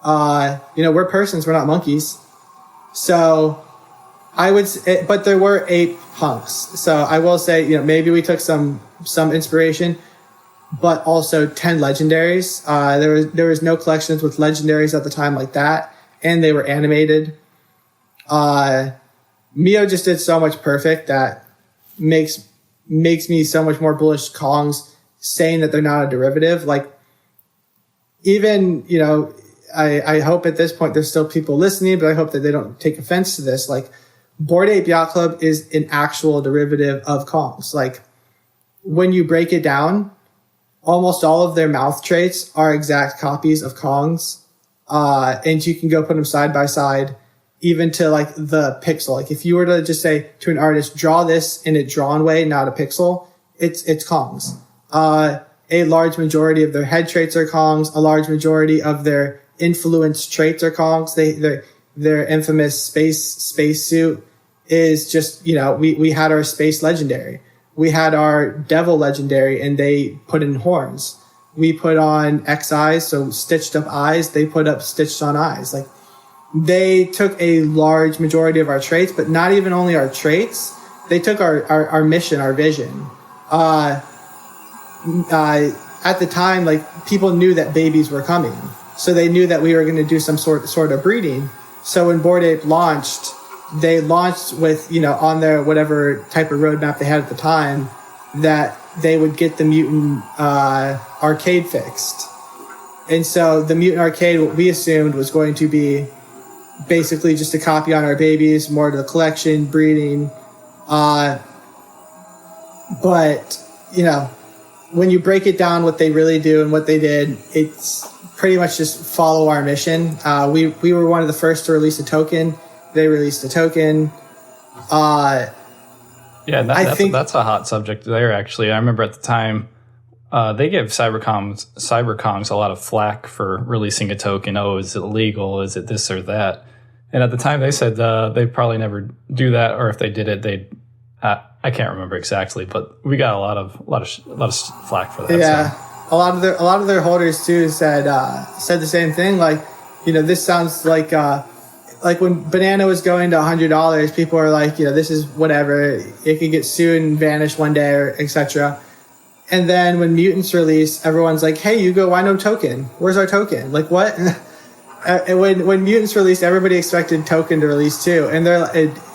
You know, we're persons, we're not monkeys. So I would say, but there were ape punks. So I will say, you know, maybe we took some inspiration, but also 10 legendaries. There was no collections with legendaries at the time like that, and they were animated. Mio just did so much perfect that makes me so much more bullish Kongz saying that they're not a derivative. Like, even, you know, I hope at this point there's still people listening, but I hope that they don't take offense to this. Like, Bored Ape Yacht Club is an actual derivative of Kongz. Like, when you break it down, almost all of their mouth traits are exact copies of Kongz. And you can go put them side by side, even to like the pixel. Like, if you were to just say to an artist, draw this in a drawn way, not a pixel, it's Kongz. A large majority of their head traits are Kongz. A large majority of their influence traits are Kongz. Their infamous space suit is just, you know, we had our space legendary. We had our devil legendary, and they put in horns. We put on X eyes, so stitched up eyes. They put up stitched on eyes. Like, they took a large majority of our traits, but not even only our traits. They took our mission, our vision. At the time, like, people knew that babies were coming. So they knew that we were going to do some sort of breeding. So when Bored Ape launched, they launched with, you know, on their whatever type of roadmap they had at the time, that they would get the mutant arcade fixed. And so the mutant arcade, what we assumed was going to be basically just a copy on our babies, more to the collection, breeding. But, you know, when you break it down, what they really do and what they did, it's pretty much just follow our mission. We were one of the first to release a token. They released a token. Yeah, that's a hot subject there, actually. I remember at the time, they gave CyberKongz a lot of flack for releasing a token. Oh, is it illegal? Is it this or that? And at the time, they said they'd probably never do that, or if they did it, they'd. I can't remember exactly, but we got a lot of flack for that. Yeah, so. a lot of their holders too said the same thing. Like, you know, this sounds like when Banana was going to $100, people are like, you know, this is whatever. It could get sued and vanish one day, or etc. And then when Mutants release, everyone's like, hey, Yugo, why no token? Where's our token? Like, what? And when Mutants released, everybody expected token to release too. And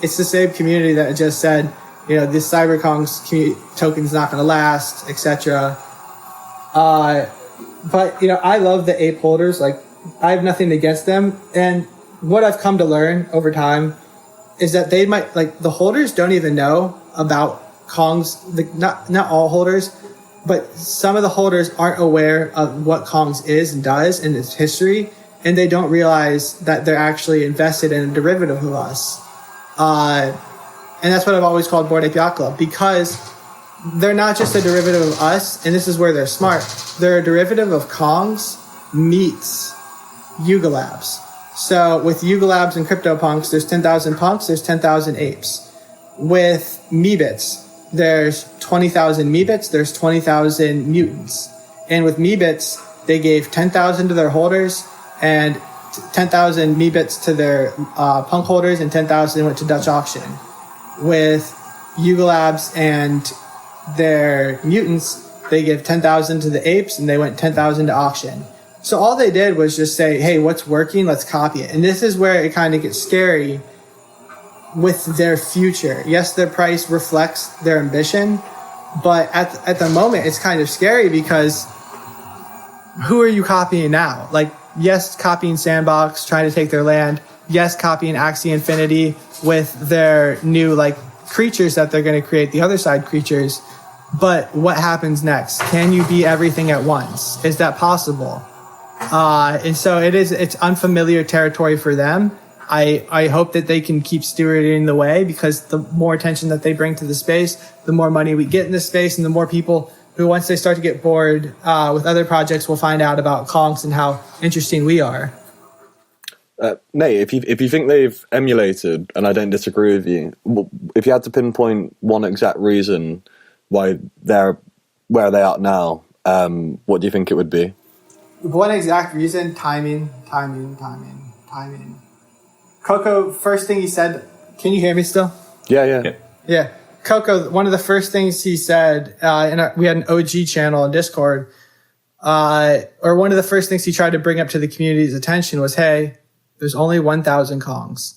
it's the same community that just said, you know, this CyberKongz token's not going to last, etc. But, you know, I love the ape holders. Like, I have nothing against them. And what I've come to learn over time is that they might, like, the holders don't even know about Kongz. Not all holders, but some of the holders aren't aware of what Kongz is and does in its history, and they don't realize that they're actually invested in a derivative of us. And that's what I've always called Bored Ape Yacht Club, because they're not just a derivative of us, and this is where they're smart. They're a derivative of Kongz meets Yuga Labs. So with Yuga Labs and CryptoPunks, there's 10,000 punks, there's 10,000 apes. With Meebits, there's 20,000 Meebits, there's 20,000 mutants. And with Meebits, they gave 10,000 to their holders and 10,000 Meebits to their punk holders, and 10,000 went to Dutch auction. With Yuga Labs and their mutants, they give 10,000 to the apes and they went 10,000 to auction. So all they did was just say, hey, what's working? Let's copy it. And this is where it kind of gets scary with their future. Yes, their price reflects their ambition, but at the moment, it's kind of scary because who are you copying now? Like, yes, copying Sandbox, trying to take their land. Yes, copying Axie Infinity with their new, like, creatures that they're going to create, the other side creatures. But what happens next? Can you be everything at once? Is that possible? And so it's unfamiliar territory for them. I hope that they can keep stewarding the way, because the more attention that they bring to the space, the more money we get in the space, and the more people who, once they start to get bored with other projects, will find out about Kongz and how interesting we are. Nate, if you think they've emulated, and I don't disagree with you, if you had to pinpoint one exact reason why they're where they are now, what do you think it would be? One exact reason: timing. Coco, first thing he said, can you hear me still? Yeah. Coco, one of the first things he said, we had an OG channel on Discord, or one of the first things he tried to bring up to the community's attention was, hey, there's only 1,000 Kongs.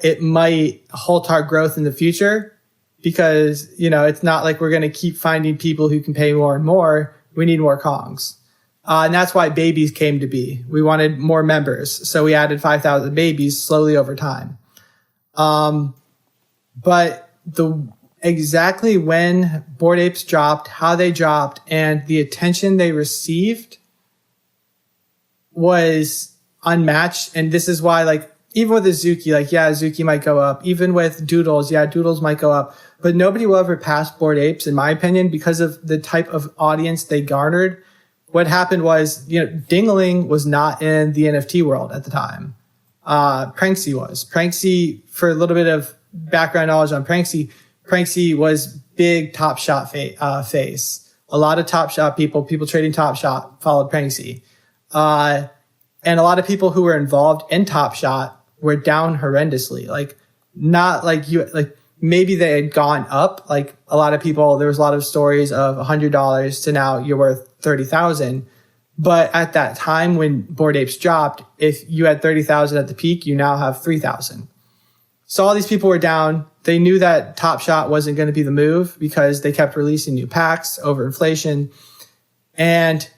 It might halt our growth in the future because, it's not like we're going to keep finding people who can pay more and more. We need more Kongs. And that's why babies came to be. We wanted more members. So we added 5,000 babies slowly over time. But exactly when Bored Apes dropped, how they dropped, and the attention they received was unmatched. And this is why, like, even with Azuki, Azuki might go up. Even with Doodles, Doodles might go up. But nobody will ever pass Bored Apes, in my opinion, because of the type of audience they garnered. What happened was, Dingling was not in the NFT world at the time. Pranksy was. Pranksy, for a little bit of background knowledge on Pranksy was big Top Shot face. A lot of Top Shot people trading Top Shot followed Pranksy. And a lot of people who were involved in Top Shot were down horrendously. Like, not like maybe they had gone up. Like, a lot of people, there was a lot of stories of $100 to now you're worth 30,000. But at that time when Bored Apes dropped, if you had 30,000 at the peak, you now have 3,000. So all these people were down. They knew that Top Shot wasn't going to be the move because they kept releasing new packs over inflation. And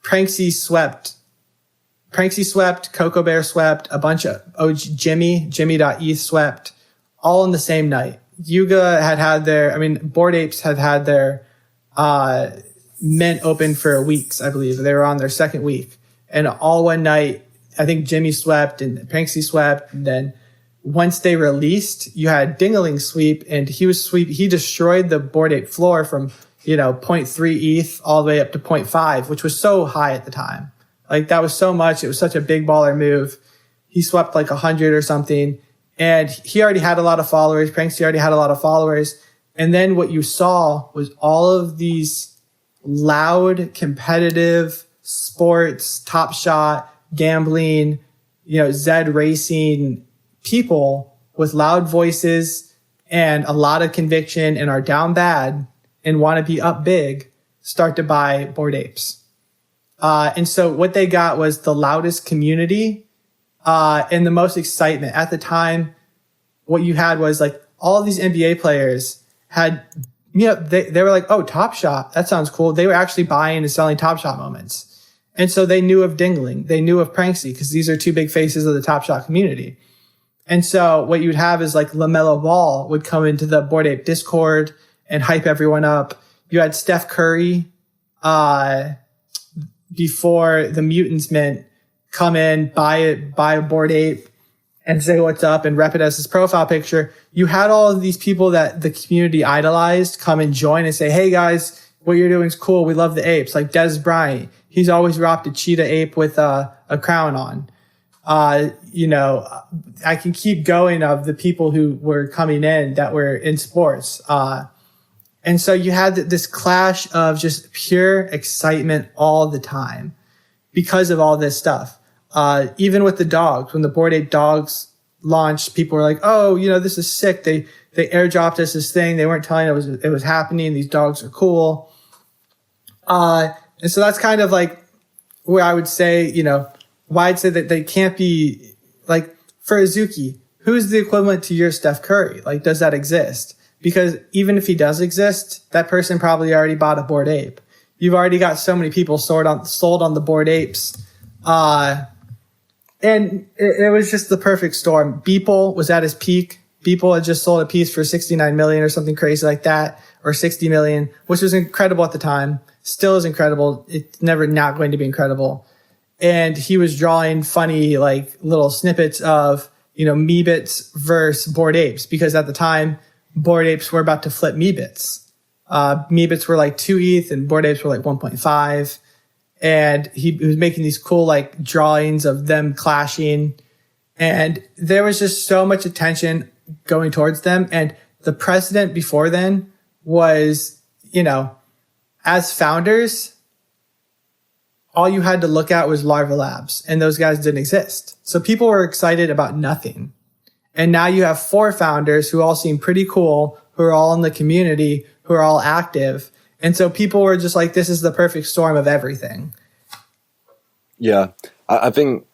Pranksy swept, Coco Bear swept, a bunch of Jimmy.eth swept, all in the same night. Yuga Bored Apes had their mint open for weeks, I believe. They were on their second week. And all one night, I think Jimmy swept and Pranksy swept. And then once they released, you had Dingaling sweep, and he destroyed the Bored Ape floor from, 0.3 ETH all the way up to 0.5, which was so high at the time. Like, that was so much. It was such a big baller move. He swept like 100 or something. And he already had a lot of followers. Pranksy already had a lot of followers. And then what you saw was all of these loud, competitive sports, Top Shot, gambling, Zed racing people with loud voices and a lot of conviction and are down bad and want to be up big start to buy Bored Apes. And so what they got was the loudest community and the most excitement. At the time, what you had was like all of these NBA players had, they were like, oh, Top Shot, that sounds cool. They were actually buying and selling Top Shot moments. And so they knew of Dingling. They knew of Pranksy because these are two big faces of the Top Shot community. And so what you would have is like LaMelo Ball would come into the Bored Ape Discord and hype everyone up. You had Steph Curry, before the Mutants mint, come in, buy a Bored Ape and say what's up and rep it as his profile picture. you had all of these people that the community idolized come and join and say, hey guys, what you're doing is cool. We love the apes. Like Des Bryant, he's always rocked a cheetah ape with a crown on. You know, I can keep going of the people who were coming in that were in sports. And so you had this clash of just pure excitement all the time because of all this stuff. Even with the dogs, when the Bored Ape dogs launched, people were like, oh, you know, this is sick. They airdropped us this thing. They weren't telling us it was happening. These dogs are cool. And so that's kind of like where I would say, you know, why I'd say that they can't be like for Azuki, who's the equivalent to your Steph Curry? Like, does that exist? Because even if he does exist, that person probably already bought a Bored Ape. You've already got so many people sold on the Bored Apes. And it was just the perfect storm. Beeple was at his peak. Beeple had just sold a piece for 69 million or something crazy like that, or 60 million, which was incredible at the time. Still is incredible. It's never not going to be incredible. And he was drawing funny, like little snippets of, you know, Meebits versus Bored Apes, because at the time, Bored Apes were about to flip Meebits. Meebits were like 2 ETH and Bored Apes were like 1.5. And he was making these cool like drawings of them clashing. And there was just so much attention going towards them. And the precedent before then was, you know, as founders, all you had to look at was Larva Labs, and those guys didn't exist. So people were excited about nothing. And now you have 4 founders who all seem pretty cool, who are all in the community, who are all active. And so people were just like, this is the perfect storm of everything. Yeah, I think,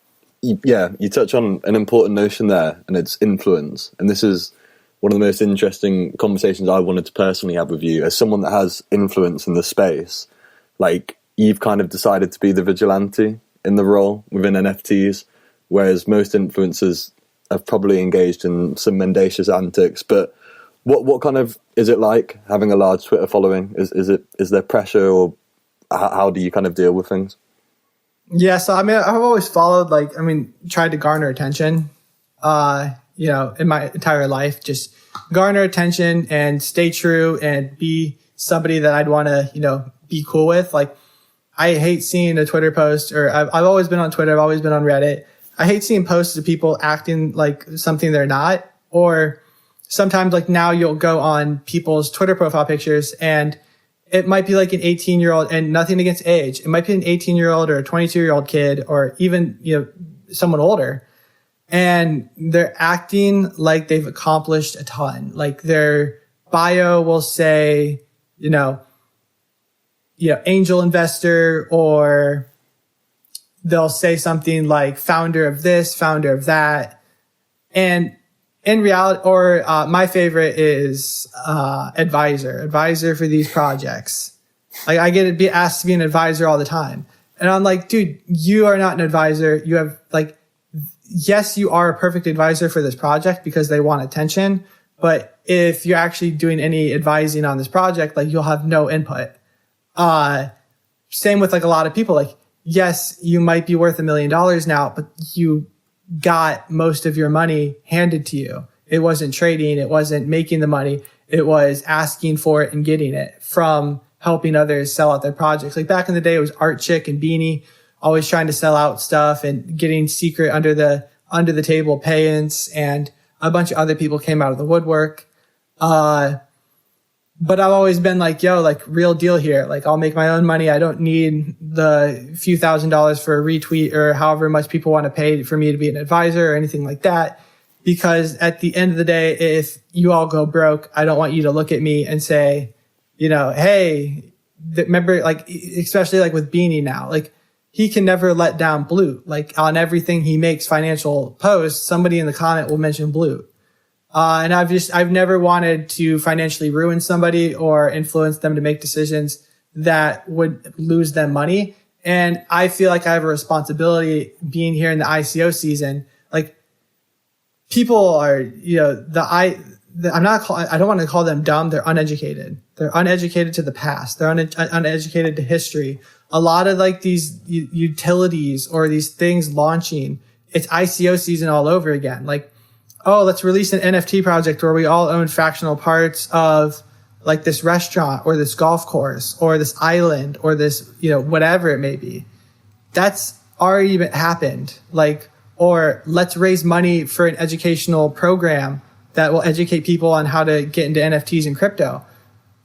you touch on an important notion there, and it's influence. And this is one of the most interesting conversations I wanted to personally have with you as someone that has influence in the space. Like, you've kind of decided to be the vigilante in the role within NFTs, whereas most influencers have probably engaged in some mendacious antics. But what kind of is it like having a large Twitter following? Is there pressure, or how do you kind of deal with things? Yeah, so I mean, I've always followed, tried to garner attention, you know, in my entire life, just garner attention and stay true and be somebody that I'd want to, you know, be cool with. Like, I hate seeing a Twitter post, or I've always been on Twitter. I've always been on Reddit. I hate seeing posts of people acting like something they're not, or sometimes like now you'll go on people's Twitter profile pictures and it might be like an 18-year-old, and nothing against age. It might be an 18-year-old or a 22-year-old kid, or even, you know, someone older. And they're acting like they've accomplished a ton. Like their bio will say, you know, angel investor, or they'll say something like founder of this, founder of that. And in reality, or my favorite is advisor for these projects. Like I get asked to be an advisor all the time. And I'm like, dude, you are not an advisor. You have like, yes, you are a perfect advisor for this project because they want attention. But if you're actually doing any advising on this project, like you'll have no input. Same with like a lot of people. Like, yes, you might be worth $1 million now, but you got most of your money handed to you. It wasn't trading. It wasn't making the money. It was asking for it and getting it from helping others sell out their projects. Like back in the day, it was Art Chick and Beanie always trying to sell out stuff and getting secret under the table pay-ins, and a bunch of other people came out of the woodwork. But I've always been like, yo, like real deal here. Like I'll make my own money. I don't need the few $1,000s for a retweet or however much people want to pay for me to be an advisor or anything like that. Because at the end of the day, if you all go broke, I don't want you to look at me and say, you know, hey, remember, like, especially like with Beanie now, like he can never let down Blue. Like on everything he makes financial posts, somebody in the comment will mention Blue. And I've never wanted to financially ruin somebody or influence them to make decisions that would lose them money. And I feel like I have a responsibility being here in the ICO season. Like people are, you know, I don't want to call them dumb. They're uneducated. They're uneducated to the past. They're uneducated to history. A lot of like these utilities or these things launching, it's ICO season all over again. Like, oh, let's release an NFT project where we all own fractional parts of like this restaurant or this golf course or this island or this, whatever it may be. That's already happened. Like, or let's raise money for an educational program that will educate people on how to get into NFTs and crypto.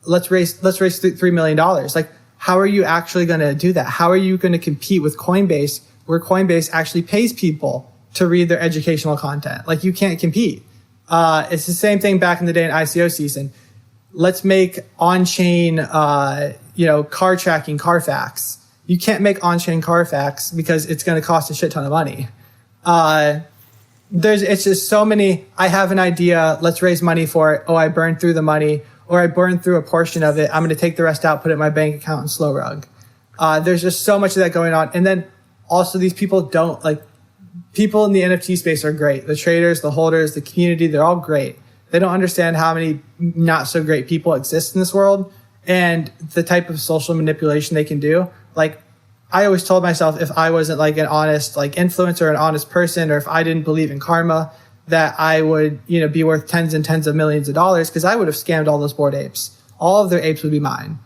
Let's raise $3 million. Like, how are you actually going to do that? How are you going to compete with Coinbase, where Coinbase actually pays people to read their educational content? Like, you can't compete. It's the same thing back in the day in ICO season. Let's make on-chain, car tracking Carfax. You can't make on-chain Carfax because it's going to cost a shit ton of money. It's just so many. I have an idea. Let's raise money for it. Oh, I burned through the money, or I burned through a portion of it. I'm going to take the rest out, put it in my bank account, and slow rug. There's just so much of that going on. And then also these people people in the NFT space are great. The traders, the holders, the community, they're all great. They don't understand how many not so great people exist in this world and the type of social manipulation they can do. Like, I always told myself, if I wasn't like an honest influencer, an honest person, or if I didn't believe in karma, that I would, be worth tens and tens of millions of dollars, because I would have scammed all those Bored Apes. All of their apes would be mine.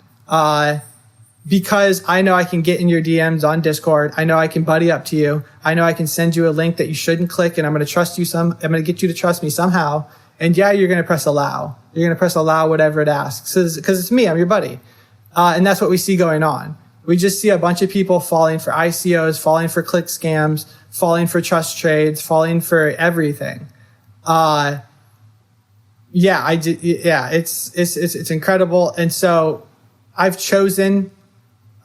Because I know I can get in your DMs on Discord. I know I can buddy up to you. I know I can send you a link that you shouldn't click, and I'm going to get you to trust me somehow. And yeah, you're going to press allow. You're going to press allow whatever it asks, because it's me. I'm your buddy. And that's what we see going on. We just see a bunch of people falling for ICOs, falling for click scams, falling for trust trades, falling for everything. It's incredible. And so I've chosen,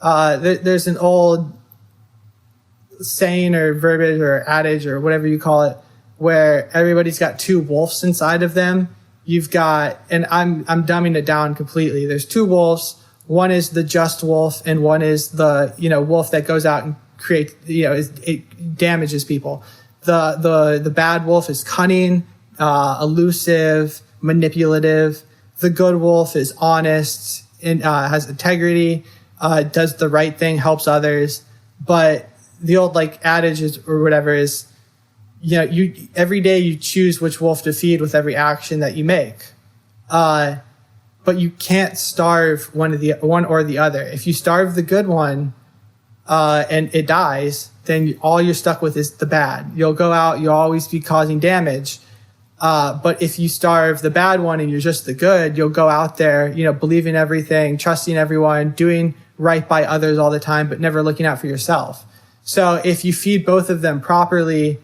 there's an old saying or verbiage or adage or whatever you call it, where everybody's got two wolves inside of them. You've got, and I'm dumbing it down completely. There's two wolves. One is the just wolf, and one is the, wolf that goes out and creates, it damages people. The bad wolf is cunning, elusive, manipulative. The good wolf is honest and has integrity, does the right thing, helps others. But the old adage is, or whatever is, you every day you choose which wolf to feed with every action that you make. But you can't starve one or the other. If you starve the good one, and it dies, then all you're stuck with is the bad. You'll go out, you'll always be causing damage. But if you starve the bad one and you're just the good, you'll go out there, believing everything, trusting everyone, doing right by others all the time, but never looking out for yourself. So if you feed both of them properly,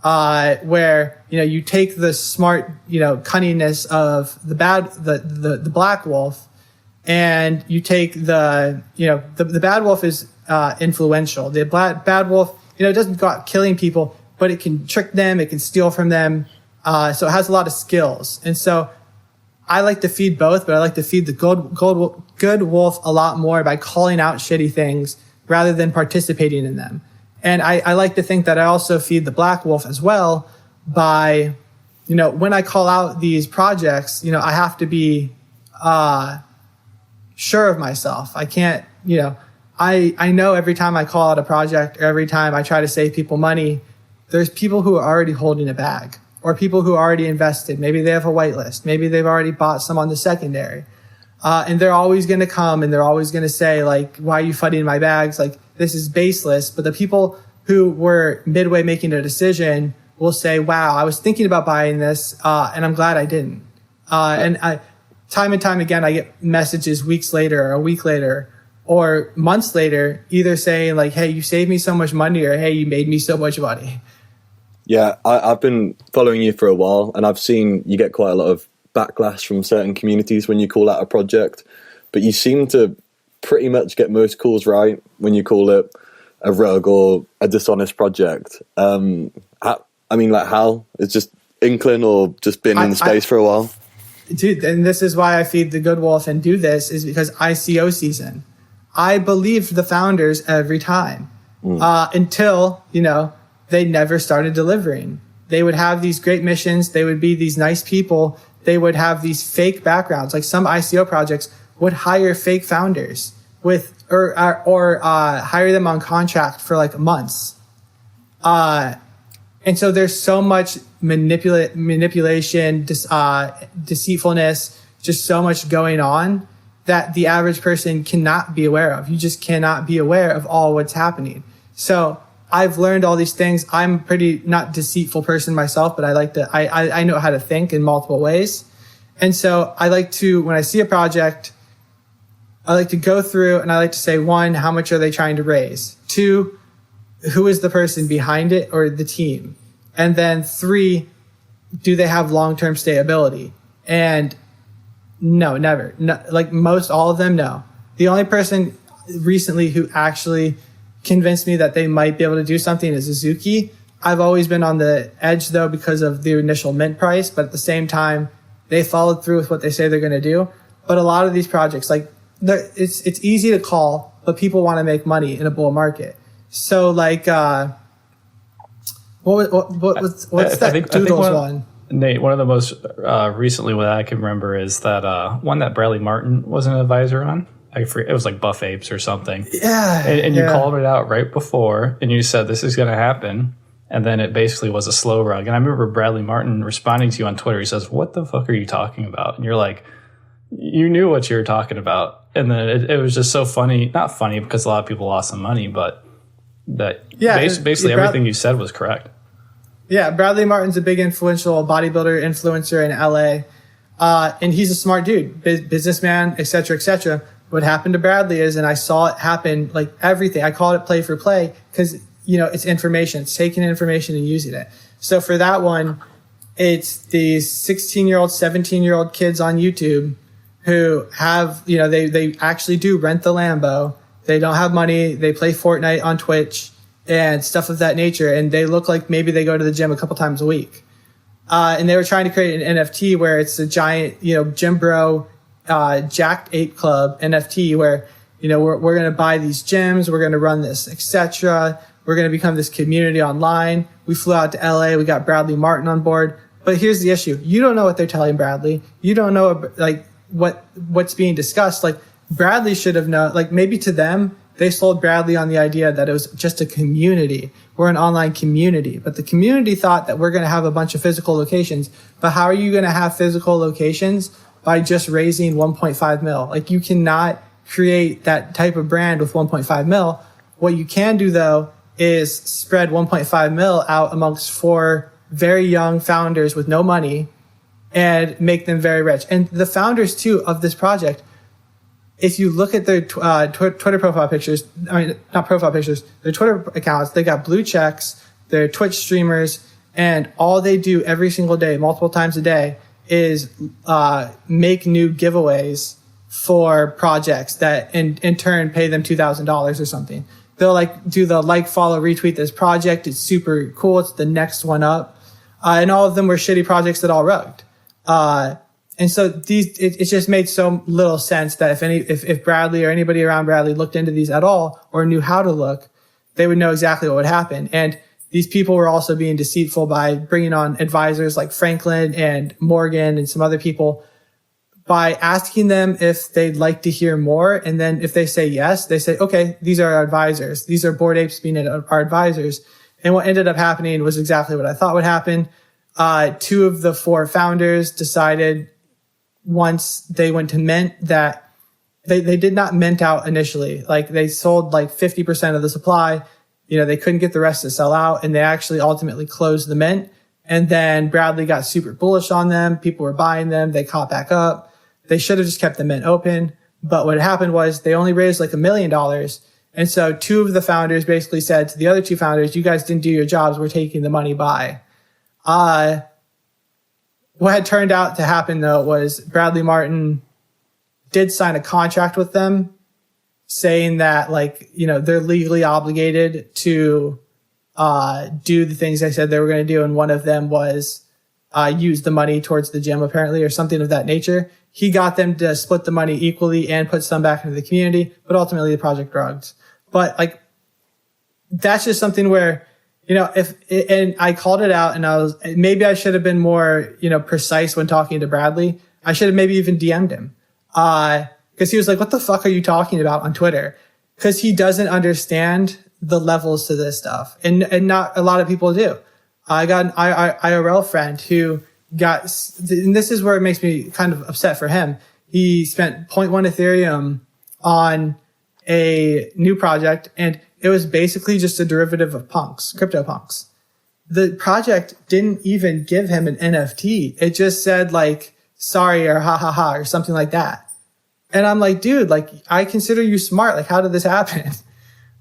where, you take the smart, cunningness of the the black wolf, and you take the bad wolf is, influential. The bad wolf, doesn't go out killing people, but it can trick them, it can steal from them. So it has a lot of skills. And so I like to feed both, but I like to feed the good wolf a lot more by calling out shitty things rather than participating in them. And I like to think that I also feed the black wolf as well by, when I call out these projects, I have to be sure of myself. I can't, I know every time I call out a project or every time I try to save people money, there's people who are already holding a bag, or people who are already invested. Maybe they have a whitelist. Maybe they've already bought some on the secondary. And they're always going to come and they're always going to say, why are you funding my bags? This is baseless. But the people who were midway making a decision will say, wow, I was thinking about buying this, and I'm glad I didn't. Time and time again, I get messages weeks later or a week later or months later, either saying hey, you saved me so much money, or hey, you made me so much money. Yeah, I've been following you for a while, and I've seen you get quite a lot of backlash from certain communities when you call out a project, but you seem to pretty much get most calls right when you call it a rogue or a dishonest project. How? It's just inkling, or just been in the space for a while? Dude, and this is why I feed the good wolf and do this, is because ICO season. I believed the founders every time until, they never started delivering. They would have these great missions. They would be these nice people. They would have these fake backgrounds. Some ICO projects would hire fake founders or hire them on contract for months. And so there's so much manipulation, deceitfulness, just so much going on that the average person cannot be aware of. You just cannot be aware of all what's happening. So I've learned all these things. I'm a pretty not deceitful person myself, but I know how to think in multiple ways. And so I like to, when I see a project, I like to go through and I like to say, 1, how much are they trying to raise? 2, who is the person behind it or the team? And then 3, do they have long-term stability? And no, never. No, like most all of them, no. The only person recently who actually convinced me that they might be able to do something is Suzuki. I've always been on the edge though because of the initial mint price, but at the same time, they followed through with what they say they're going to do. But a lot of these projects, like it's easy to call, but people want to make money in a bull market. So like, what's that Doodles one? Nate, one of the most recently what I can remember is that one that Bradley Martin was an advisor on. I forget, it was like Buff Apes or something. Yeah. And you called it out right before, and you said this is going to happen. And then it basically was a slow rug. And I remember Bradley Martin responding to you on Twitter. He says, "What the fuck are you talking about?" And you're like, you knew what you were talking about. And then it was just so funny. Not funny because a lot of people lost some money, but that basically everything you said was correct. Yeah, Bradley Martin's a big influential bodybuilder influencer in LA. And he's a smart dude, businessman, et cetera, et cetera. What happened to Bradley is, and I saw it happen, like everything. I call it play for play because, it's information. It's taking information and using it. So for that one, it's these 16-year-old, 17-year-old kids on YouTube who have, they actually do rent the Lambo. They don't have money. They play Fortnite on Twitch and stuff of that nature. And they look like maybe they go to the gym a couple times a week. And they were trying to create an NFT where it's a giant, gym bro, Jacked Ape Club NFT where, we're going to buy these gyms. We're going to run this, etc. We're going to become this community online. We flew out to LA. We got Bradley Martin on board. But here's the issue. You don't know what they're telling Bradley. You don't know, like, what's being discussed. Like, Bradley should have known, like, maybe to them, they sold Bradley on the idea that it was just a community. We're an online community. But the community thought that we're going to have a bunch of physical locations. But how are you going to have physical locations by just raising 1.5 mil? Like, you cannot create that type of brand with 1.5 mil. What you can do, though, is spread 1.5 mil out amongst 4 very young founders with no money and make them very rich. And the founders, too, of this project, if you look at their Twitter profile pictures, not profile pictures, their Twitter accounts, they got blue checks, they're Twitch streamers, and all they do every single day, multiple times a day, is make new giveaways for projects that in turn pay them $2,000 or something. They'll do the follow, retweet this project. It's super cool. It's the next one up. And all of them were shitty projects that all rugged. And so it just made so little sense that if Bradley or anybody around Bradley looked into these at all or knew how to look, they would know exactly what would happen. And these people were also being deceitful by bringing on advisors like Franklin and Morgan and some other people by asking them if they'd like to hear more. And then if they say yes, they say, okay, these are our advisors. These are Bored Apes being our advisors. And what ended up happening was exactly what I thought would happen. 2 of the 4 founders decided once they went to mint that they did not mint out initially. Like, they sold 50% of the supply. They couldn't get the rest to sell out, and they actually ultimately closed the mint. And then Bradley got super bullish on them. People were buying them. They caught back up. They should have just kept the mint open. But what happened was they only raised $1 million. And so 2 of the founders basically said to the other 2 founders, you guys didn't do your jobs. We're taking the money by. What had turned out to happen, though, was Bradley Martin did sign a contract with them saying that, they're legally obligated to do the things they said they were going to do. And one of them was use the money towards the gym, apparently, or something of that nature. He got them to split the money equally and put some back into the community, but ultimately the project drugged. But that's just something where, and I called it out, and maybe I should have been more, precise when talking to Bradley. I should have maybe even DM'd him. Cause he was like, what the fuck are you talking about on Twitter? Cause he doesn't understand the levels to this stuff. And not a lot of people do. I got an IRL friend who got, and this is where it makes me kind of upset for him. He spent zero point 0.1 Ethereum on a new project, and it was basically just a derivative of CryptoPunks. The project didn't even give him an NFT. It just said like, sorry, or ha ha ha, or something like that. And I'm like, dude, like, I consider you smart. Like, how did this happen?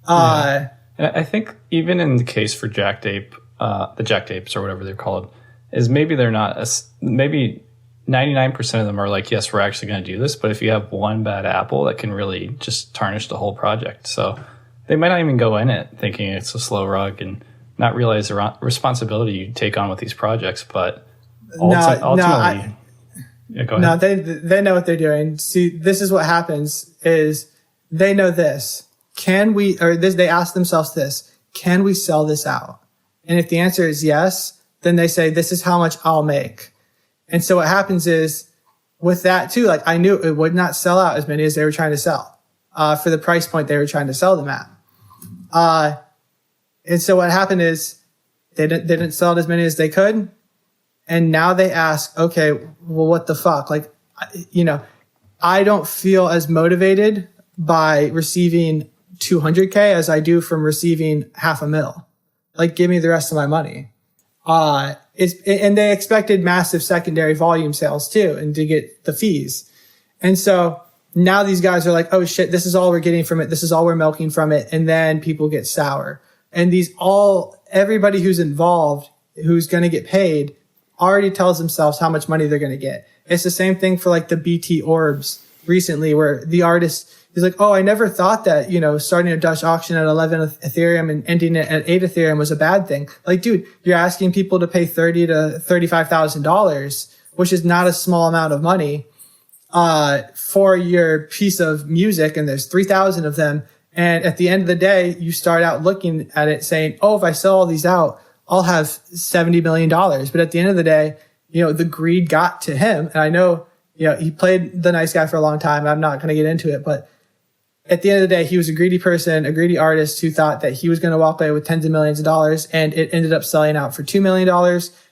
And I think even in the case for Jacked Ape, the Jacked Apes or whatever they're called, is maybe they're not, maybe 99% of them are like, yes, we're actually going to do this. But if you have one bad apple, that can really just tarnish the whole project. So they might not even go in it thinking it's a slow rug and not realize the responsibility you take on with these projects. But ultimately, yeah, go ahead. No, they know what they're doing. See, this is what happens is they know this. They ask themselves this, can we sell this out? And if the answer is yes, then they say, this is how much I'll make. And so what happens is with that too, like I knew it would not sell out as many as they were trying to sell, for the price point they were trying to sell them at. And so what happened is they didn't sell it as many as they could. And now they ask, okay, well, what the fuck? Like, I don't feel as motivated by receiving 200K as I do from receiving $500,000. Like, give me the rest of my money. And they expected massive secondary volume sales too, and to get the fees. And so now these guys are like, oh shit, this is all we're getting from it. This is all we're milking from it. And then people get sour. And everybody who's involved, who's going to get paid, already tells themselves how much money they're going to get. It's the same thing for like the BT orbs recently, where the artist is like, oh, I never thought that, starting a Dutch auction at 11 Ethereum and ending it at 8 Ethereum was a bad thing. Like, dude, you're asking people to pay $30,000 to $35,000, which is not a small amount of money, for your piece of music. And there's 3,000 of them. And at the end of the day, you start out looking at it saying, oh, if I sell all these out, I'll have $70 million. But at the end of the day, the greed got to him. And I know, he played the nice guy for a long time. I'm not going to get into it, but at the end of the day, he was a greedy person, a greedy artist who thought that he was going to walk away with tens of millions of dollars, and it ended up selling out for $2 million.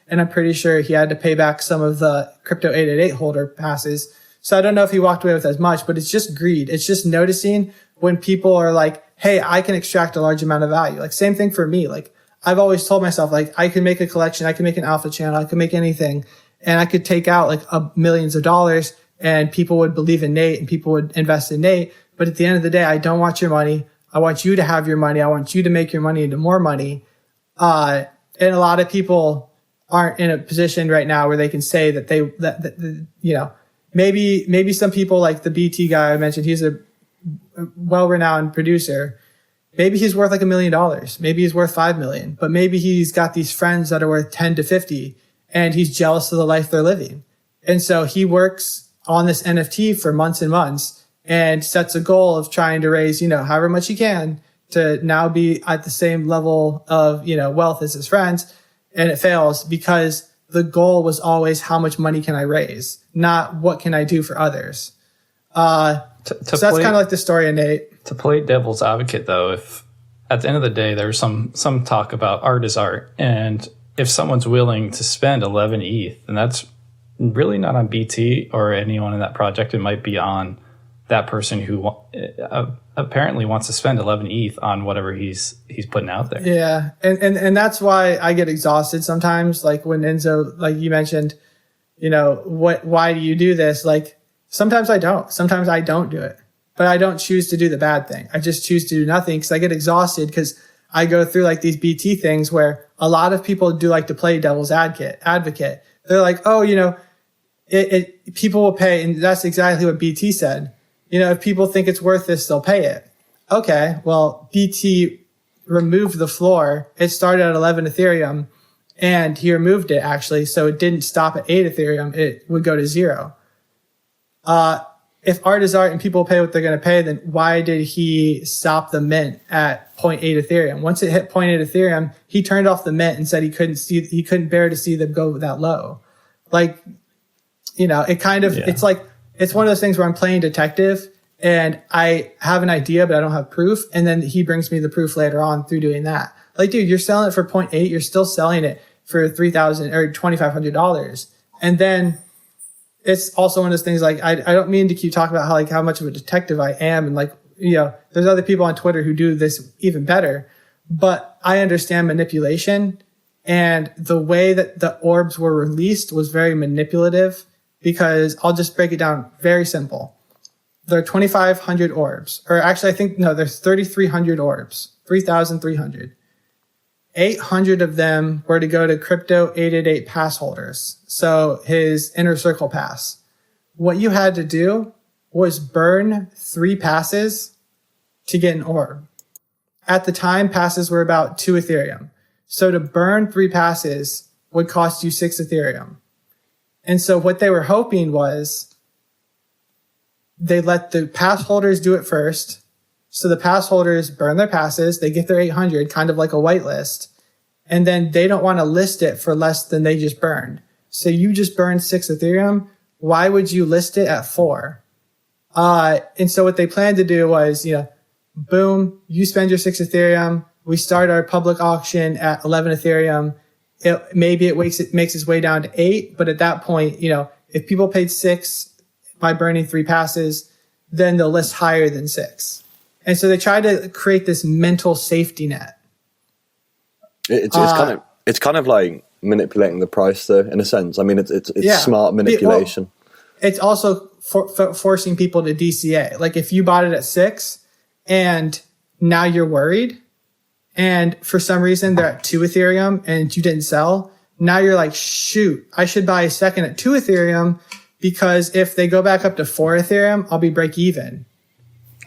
And I'm pretty sure he had to pay back some of the Crypto 888 holder passes. So I don't know if he walked away with as much, but it's just greed. It's just noticing when people are like, hey, I can extract a large amount of value. Like, same thing for me. Like, I've always told myself, like, I can make a collection, I can make an alpha channel, I can make anything, and I could take out like millions of dollars, and people would believe in Nate and people would invest in Nate. But at the end of the day, I don't want your money. I want you to have your money. I want you to make your money into more money. And a lot of people aren't in a position right now where they can say that maybe some people like the BT guy I mentioned, he's a well-renowned producer. Maybe he's worth like $1 million. Maybe he's worth 5 million, but maybe he's got these friends that are worth 10 to 50 and he's jealous of the life they're living. And so he works on this NFT for months and months and sets a goal of trying to raise, however much he can to now be at the same level of, wealth as his friends. And it fails because the goal was always how much money can I raise, not what can I do for others. So that's kind of like the story of Nate. To play devil's advocate, though, if at the end of the day, there's some talk about art is art, and if someone's willing to spend 11 ETH, then that's really not on BT or anyone in that project. It might be on that person who apparently wants to spend 11 ETH on whatever he's putting out there. Yeah, and that's why I get exhausted sometimes. Like when Enzo, like you mentioned, why do you do this? Like sometimes I don't. Sometimes I don't do it. But I don't choose to do the bad thing. I just choose to do nothing because I get exhausted because I go through like these BT things where a lot of people do like to play devil's advocate. They're like, oh, people will pay. And that's exactly what BT said. If people think it's worth this, they'll pay it. Okay. Well, BT removed the floor. It started at 11 Ethereum and he removed it actually. So it didn't stop at 8 Ethereum. It would go to 0. If art is art and people pay what they're going to pay, then why did he stop the mint at 0.8 Ethereum? Once it hit 0.8 Ethereum, he turned off the mint and said he couldn't bear to see them go that low. Like, it kind of, It's like, it's one of those things where I'm playing detective and I have an idea, but I don't have proof. And then he brings me the proof later on through doing that. Like, dude, you're selling it for 0.8. You're still selling it for $3,000 or $2,500. And then it's also one of those things like, I don't mean to keep talking about how much of a detective I am. And like, there's other people on Twitter who do this even better, but I understand manipulation, and the way that the orbs were released was very manipulative, because I'll just break it down very simple. There are 2,500 orbs, or actually there's 3,300 orbs, 3,300. 800 of them were to go to Crypto 888 pass holders. So his inner circle pass. What you had to do was burn 3 passes to get an orb. At the time, passes were about 2 Ethereum. So to burn 3 passes would cost you 6 Ethereum. And so what they were hoping was they let the pass holders do it first. So the pass holders burn their passes, they get their 800, kind of like a whitelist, and then they don't want to list it for less than they just burned. So you just burned 6 Ethereum. Why would you list it at 4? And so what they planned to do was, boom, you spend your 6 Ethereum. We start our public auction at 11 Ethereum. Maybe it makes its way down to 8, but at that point, if people paid 6 by burning 3 passes, then they'll list higher than 6. And so they try to create this mental safety net. It's kind of like manipulating the price, though, in a sense. I mean, it's smart manipulation. It's also forcing people to DCA. Like if you bought it at 6 and now you're worried, and for some reason they're at 2 Ethereum and you didn't sell, now you're like, shoot, I should buy a second at 2 Ethereum, because if they go back up to 4 Ethereum, I'll be break even.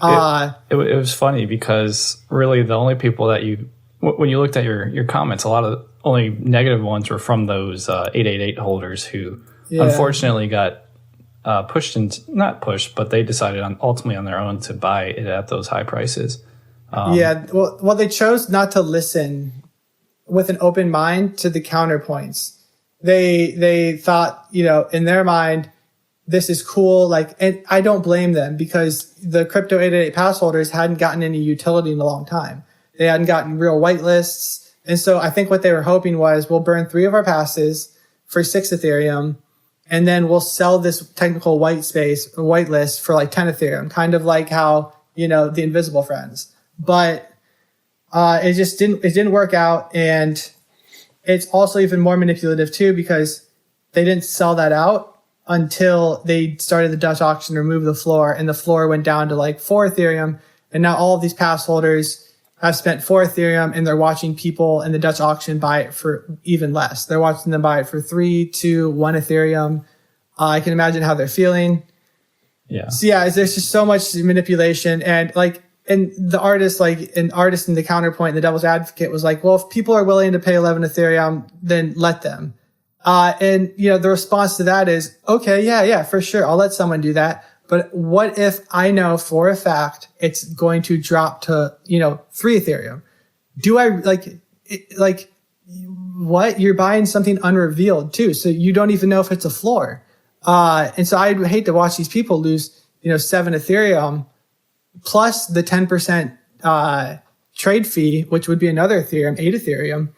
It was funny because really the only people that when you looked at your comments, a lot of the only negative ones were from those 888 holders who unfortunately got not pushed, but they decided ultimately on their own to buy it at those high prices. Well, they chose not to listen with an open mind to the counterpoints. They thought, in their mind, this is cool. And I don't blame them, because the Crypto 888 pass holders hadn't gotten any utility in a long time. They hadn't gotten real whitelists. And so I think what they were hoping was, we'll burn 3 of our passes for 6 Ethereum, and then we'll sell this technical whitelist for like 10 Ethereum, kind of like how, the Invisible Friends. But it didn't work out. And it's also even more manipulative too, because they didn't sell that out until they started the Dutch auction, removed the floor, and the floor went down to like 4 Ethereum. And now all of these pass holders have spent 4 Ethereum, and they're watching people in the Dutch auction buy it for even less. They're watching them buy it for 3, 2, 1 Ethereum. I can imagine how they're feeling. Yeah. So there's just so much manipulation, and the artist in the counterpoint, the devil's advocate, was like, well, if people are willing to pay 11 Ethereum, then let them. And the response to that is, okay, yeah, for sure, I'll let someone do that. But what if I know for a fact it's going to drop to, 3 Ethereum? Do I what? You're buying something unrevealed too. So you don't even know if it's a floor. And so I'd hate to watch these people lose, 7 Ethereum plus the 10% trade fee, which would be another Ethereum, 8 Ethereum.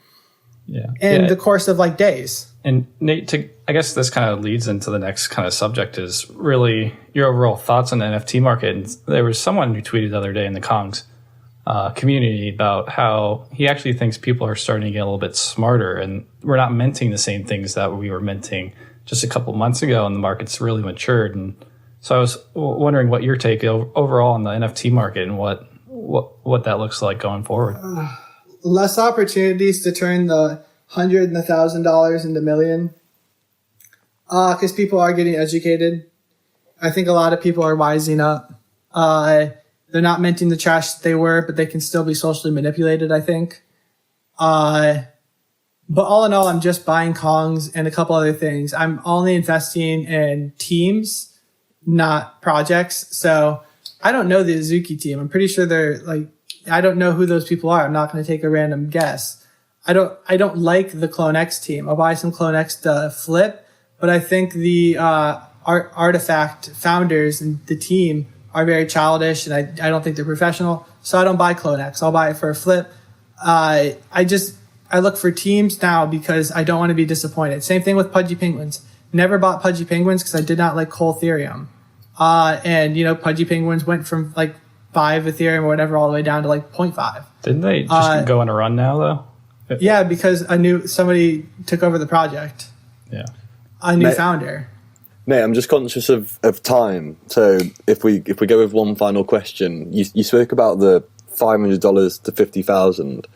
In the course of like days. And Nate, I guess this kind of leads into the next kind of subject, is really your overall thoughts on the NFT market. And there was someone who tweeted the other day in the Kongs community about how he actually thinks people are starting to get a little bit smarter, and we're not minting the same things that we were minting just a couple months ago, and the market's really matured. And so I was wondering what your take overall on the NFT market and what that looks like going forward. Less opportunities to turn the $100 and $1,000 into million, because people are getting educated. I think a lot of people are wising up. They're not minting the trash that they were, but they can still be socially manipulated, I think. But all in all, I'm just buying Kongs and a couple other things. I'm only investing in teams, not projects. So I don't know the ACYC team. I'm pretty sure I don't know who those people are. I'm not going to take a random guess. I don't like the Clone X team. I'll buy some Clone X to flip, but I think the Artifact founders and the team are very childish, and I don't think they're professional. So I don't buy Clone X. I'll buy it for a flip. I I look for teams now because I don't want to be disappointed. Same thing with Pudgy Penguins. Never bought Pudgy Penguins because I did not like whole Ethereum. And, you know, Pudgy Penguins went from like 5 Ethereum or whatever all the way down to like 0.5. Didn't they just go on a run now, though? Yeah, because somebody took over the project. Yeah. A new founder. Nate, I'm just conscious of time. So if we go with one final question, you spoke about the $500 to 50,000,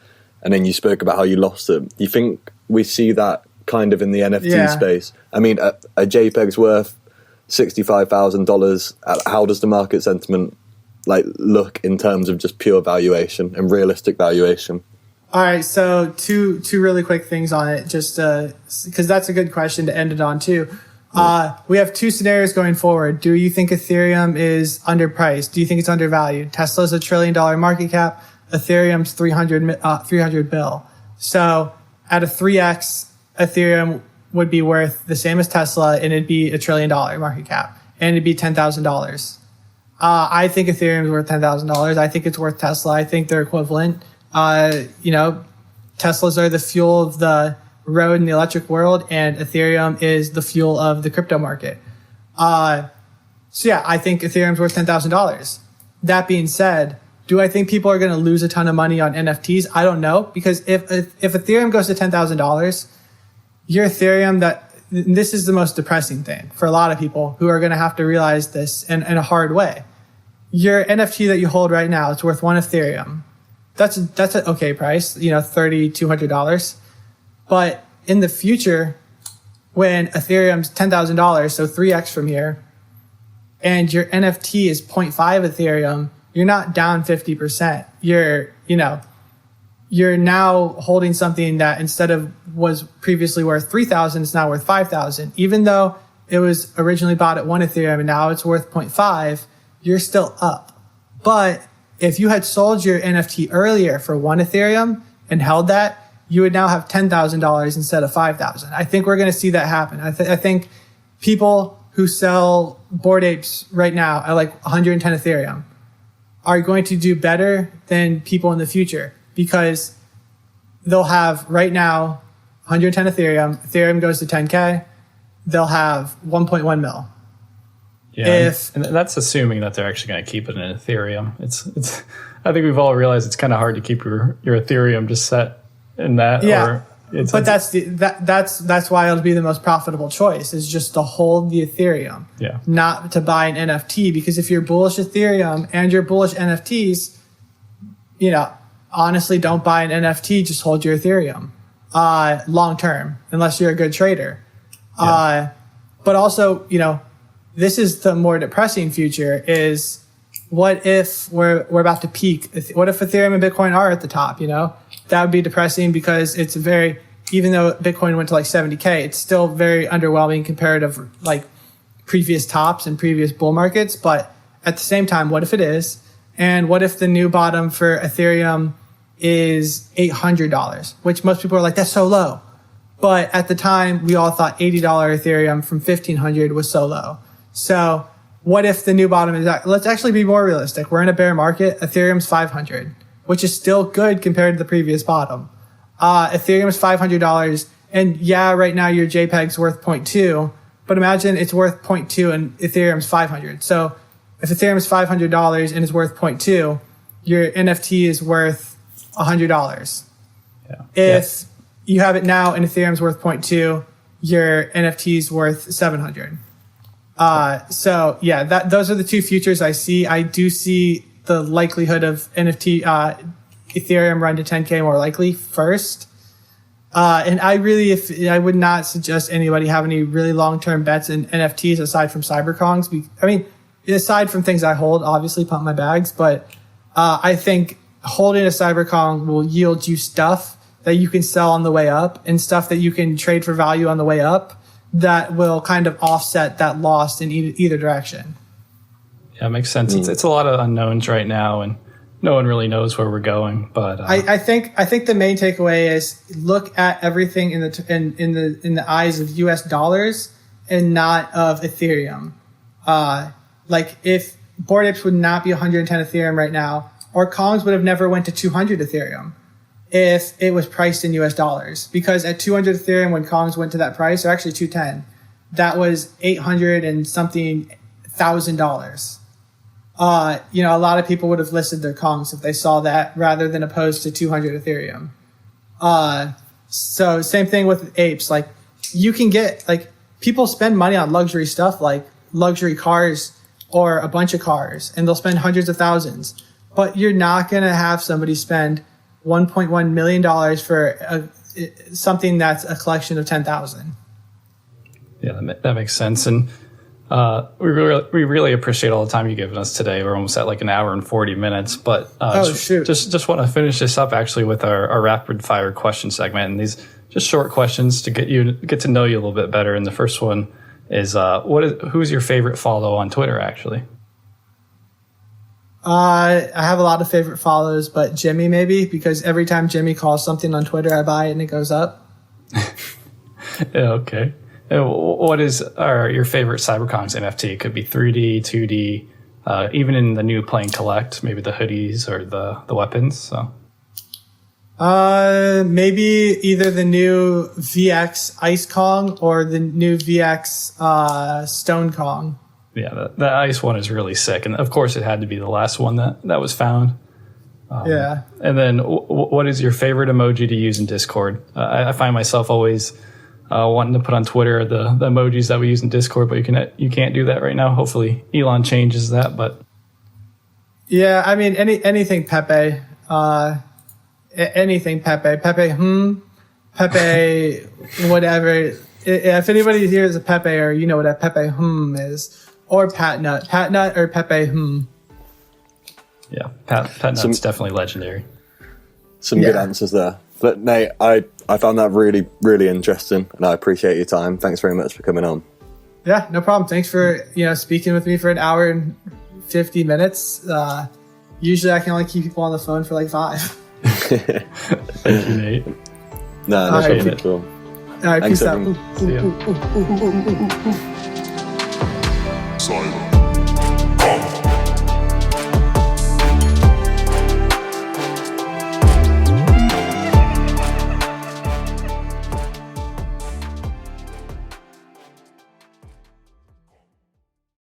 and then you spoke about how you lost it. Do you think we see that kind of in the NFT space? I mean, a JPEG's worth $65,000. How does the market sentiment look in terms of just pure valuation and realistic valuation? All right, so two really quick things on it, just because that's a good question to end it on too. We have 2 scenarios going forward. Do you think Ethereum is underpriced? Do you think it's undervalued? Tesla's $1 trillion market cap. Ethereum's 300 bill. So at a 3x, Ethereum would be worth the same as Tesla, and it'd be $1 trillion market cap, and it'd be $10,000. I think Ethereum's worth $10,000. I think it's worth Tesla. I think they're equivalent. You know, Teslas are the fuel of the road in the electric world, and Ethereum is the fuel of the crypto market. So yeah, I think Ethereum's worth $10,000. That being said, do I think people are going to lose a ton of money on NFTs? I don't know, because if Ethereum goes to $10,000, your Ethereum, this is the most depressing thing for a lot of people who are going to have to realize this in a hard way. Your NFT that you hold right now, it's worth 1 Ethereum. That's an okay price, you know, $30, $200. But in the future, when Ethereum's $10,000, so 3x from here, and your NFT is 0.5 Ethereum, you're not down 50%. You're now holding something that instead of was previously worth 3,000, it's now worth 5,000. Even though it was originally bought at 1 Ethereum and now it's worth 0.5, you're still up. But if you had sold your NFT earlier for 1 Ethereum and held that, you would now have $10,000 instead of 5,000. I think we're going to see that happen. I think people who sell Bored Apes right now at like 110 Ethereum are going to do better than people in the future, because they'll have right now 110 Ethereum. Ethereum goes to 10K. They'll have 1.1 mil. Yeah, and that's assuming that they're actually going to keep it in Ethereum. It's. I think we've all realized it's kind of hard to keep your Ethereum just set in that. Yeah, that's why it'll be the most profitable choice, is just to hold the Ethereum. Yeah. Not to buy an NFT, because if you're bullish Ethereum and you're bullish NFTs, you know, honestly, don't buy an NFT. Just hold your Ethereum long term, unless you're a good trader. Yeah. But also, you know, this is the more depressing future, is what if we're about to peak? What if Ethereum and Bitcoin are at the top, you know? That would be depressing, because it's even though Bitcoin went to like 70K, it's still very underwhelming compared to like previous tops and previous bull markets. But at the same time, what if it is? And what if the new bottom for Ethereum is $800, which most people are like, that's so low. But at the time, we all thought $80 Ethereum from 1,500 was so low. So what if the new bottom is that? Let's actually be more realistic. We're in a bear market. Ethereum's 500, which is still good compared to the previous bottom. Ethereum's $500. And yeah, right now your JPEG's worth 0.2, but imagine it's worth 0.2 and Ethereum's 500. So if Ethereum's $500 and it's worth 0.2, your NFT is worth $100. Yeah. If you have it now and Ethereum's worth 0.2, your NFT is worth 700. So yeah, those are the two futures I see. I do see the likelihood of NFT, Ethereum run to 10K more likely first. And I would not suggest anybody have any really long-term bets in NFTs aside from CyberKongz. I mean, aside from things I hold, obviously pump my bags, but, I think holding a CyberKong will yield you stuff that you can sell on the way up and stuff that you can trade for value on the way up that will kind of offset that loss in either direction. Yeah, it makes sense. It's a lot of unknowns right now, and no one really knows where we're going. But I think the main takeaway is look at everything in the eyes of US dollars and not of Ethereum. Like if Bored Apes would not be 110 Ethereum right now, or Kongs would have never went to 200 Ethereum. if it was priced in US dollars. Because at 200 Ethereum, when Kongs went to that price, or actually 210, that was 800 and something $1,000. You know, a lot of people would have listed their Kongs if they saw that rather than opposed to 200 Ethereum. So same thing with apes. Like, you can get, like, people spend money on luxury stuff like luxury cars or a bunch of cars, and they'll spend hundreds of thousands. But you're not going to have somebody spend $1.1 million for something that's a collection of 10,000. Yeah, that makes sense. And we really appreciate all the time you've given us today. We're almost at like an hour and 40 minutes. But just want to finish this up actually with our rapid fire question segment. And these just short questions to get to know you a little bit better. And the first one is who's your favorite follow on Twitter actually? I have a lot of favorite follows, but Jimmy maybe, because every time Jimmy calls something on Twitter, I buy it and it goes up. Yeah, okay. What is your favorite CyberKongz NFT? It could be 3D, 2D, even in the new Play and Collect, maybe the hoodies or the weapons. So, maybe either the new VX Ice Kong or the new VX Stone Kong. Yeah, the ice one is really sick, and of course, it had to be the last one that was found. Yeah. And then, what is your favorite emoji to use in Discord? I find myself always wanting to put on Twitter the emojis that we use in Discord, but you can't do that right now. Hopefully, Elon changes that. But yeah, I mean anything Pepe, anything Pepe, Pepe, whatever. If anybody here is a Pepe, or you know what a Pepe is. Or Pat Nut or Pepe. Yeah, Pat Nut's definitely legendary. Some good answers there. But Nate, I found that really, really interesting, and I appreciate your time. Thanks very much for coming on. Yeah, no problem. Thanks for speaking with me for an hour and 50 minutes. Usually I can only keep people on the phone for like 5. Thank you, Nate. No problem at all. All right, Thanks, peace out. See ya. Cyber.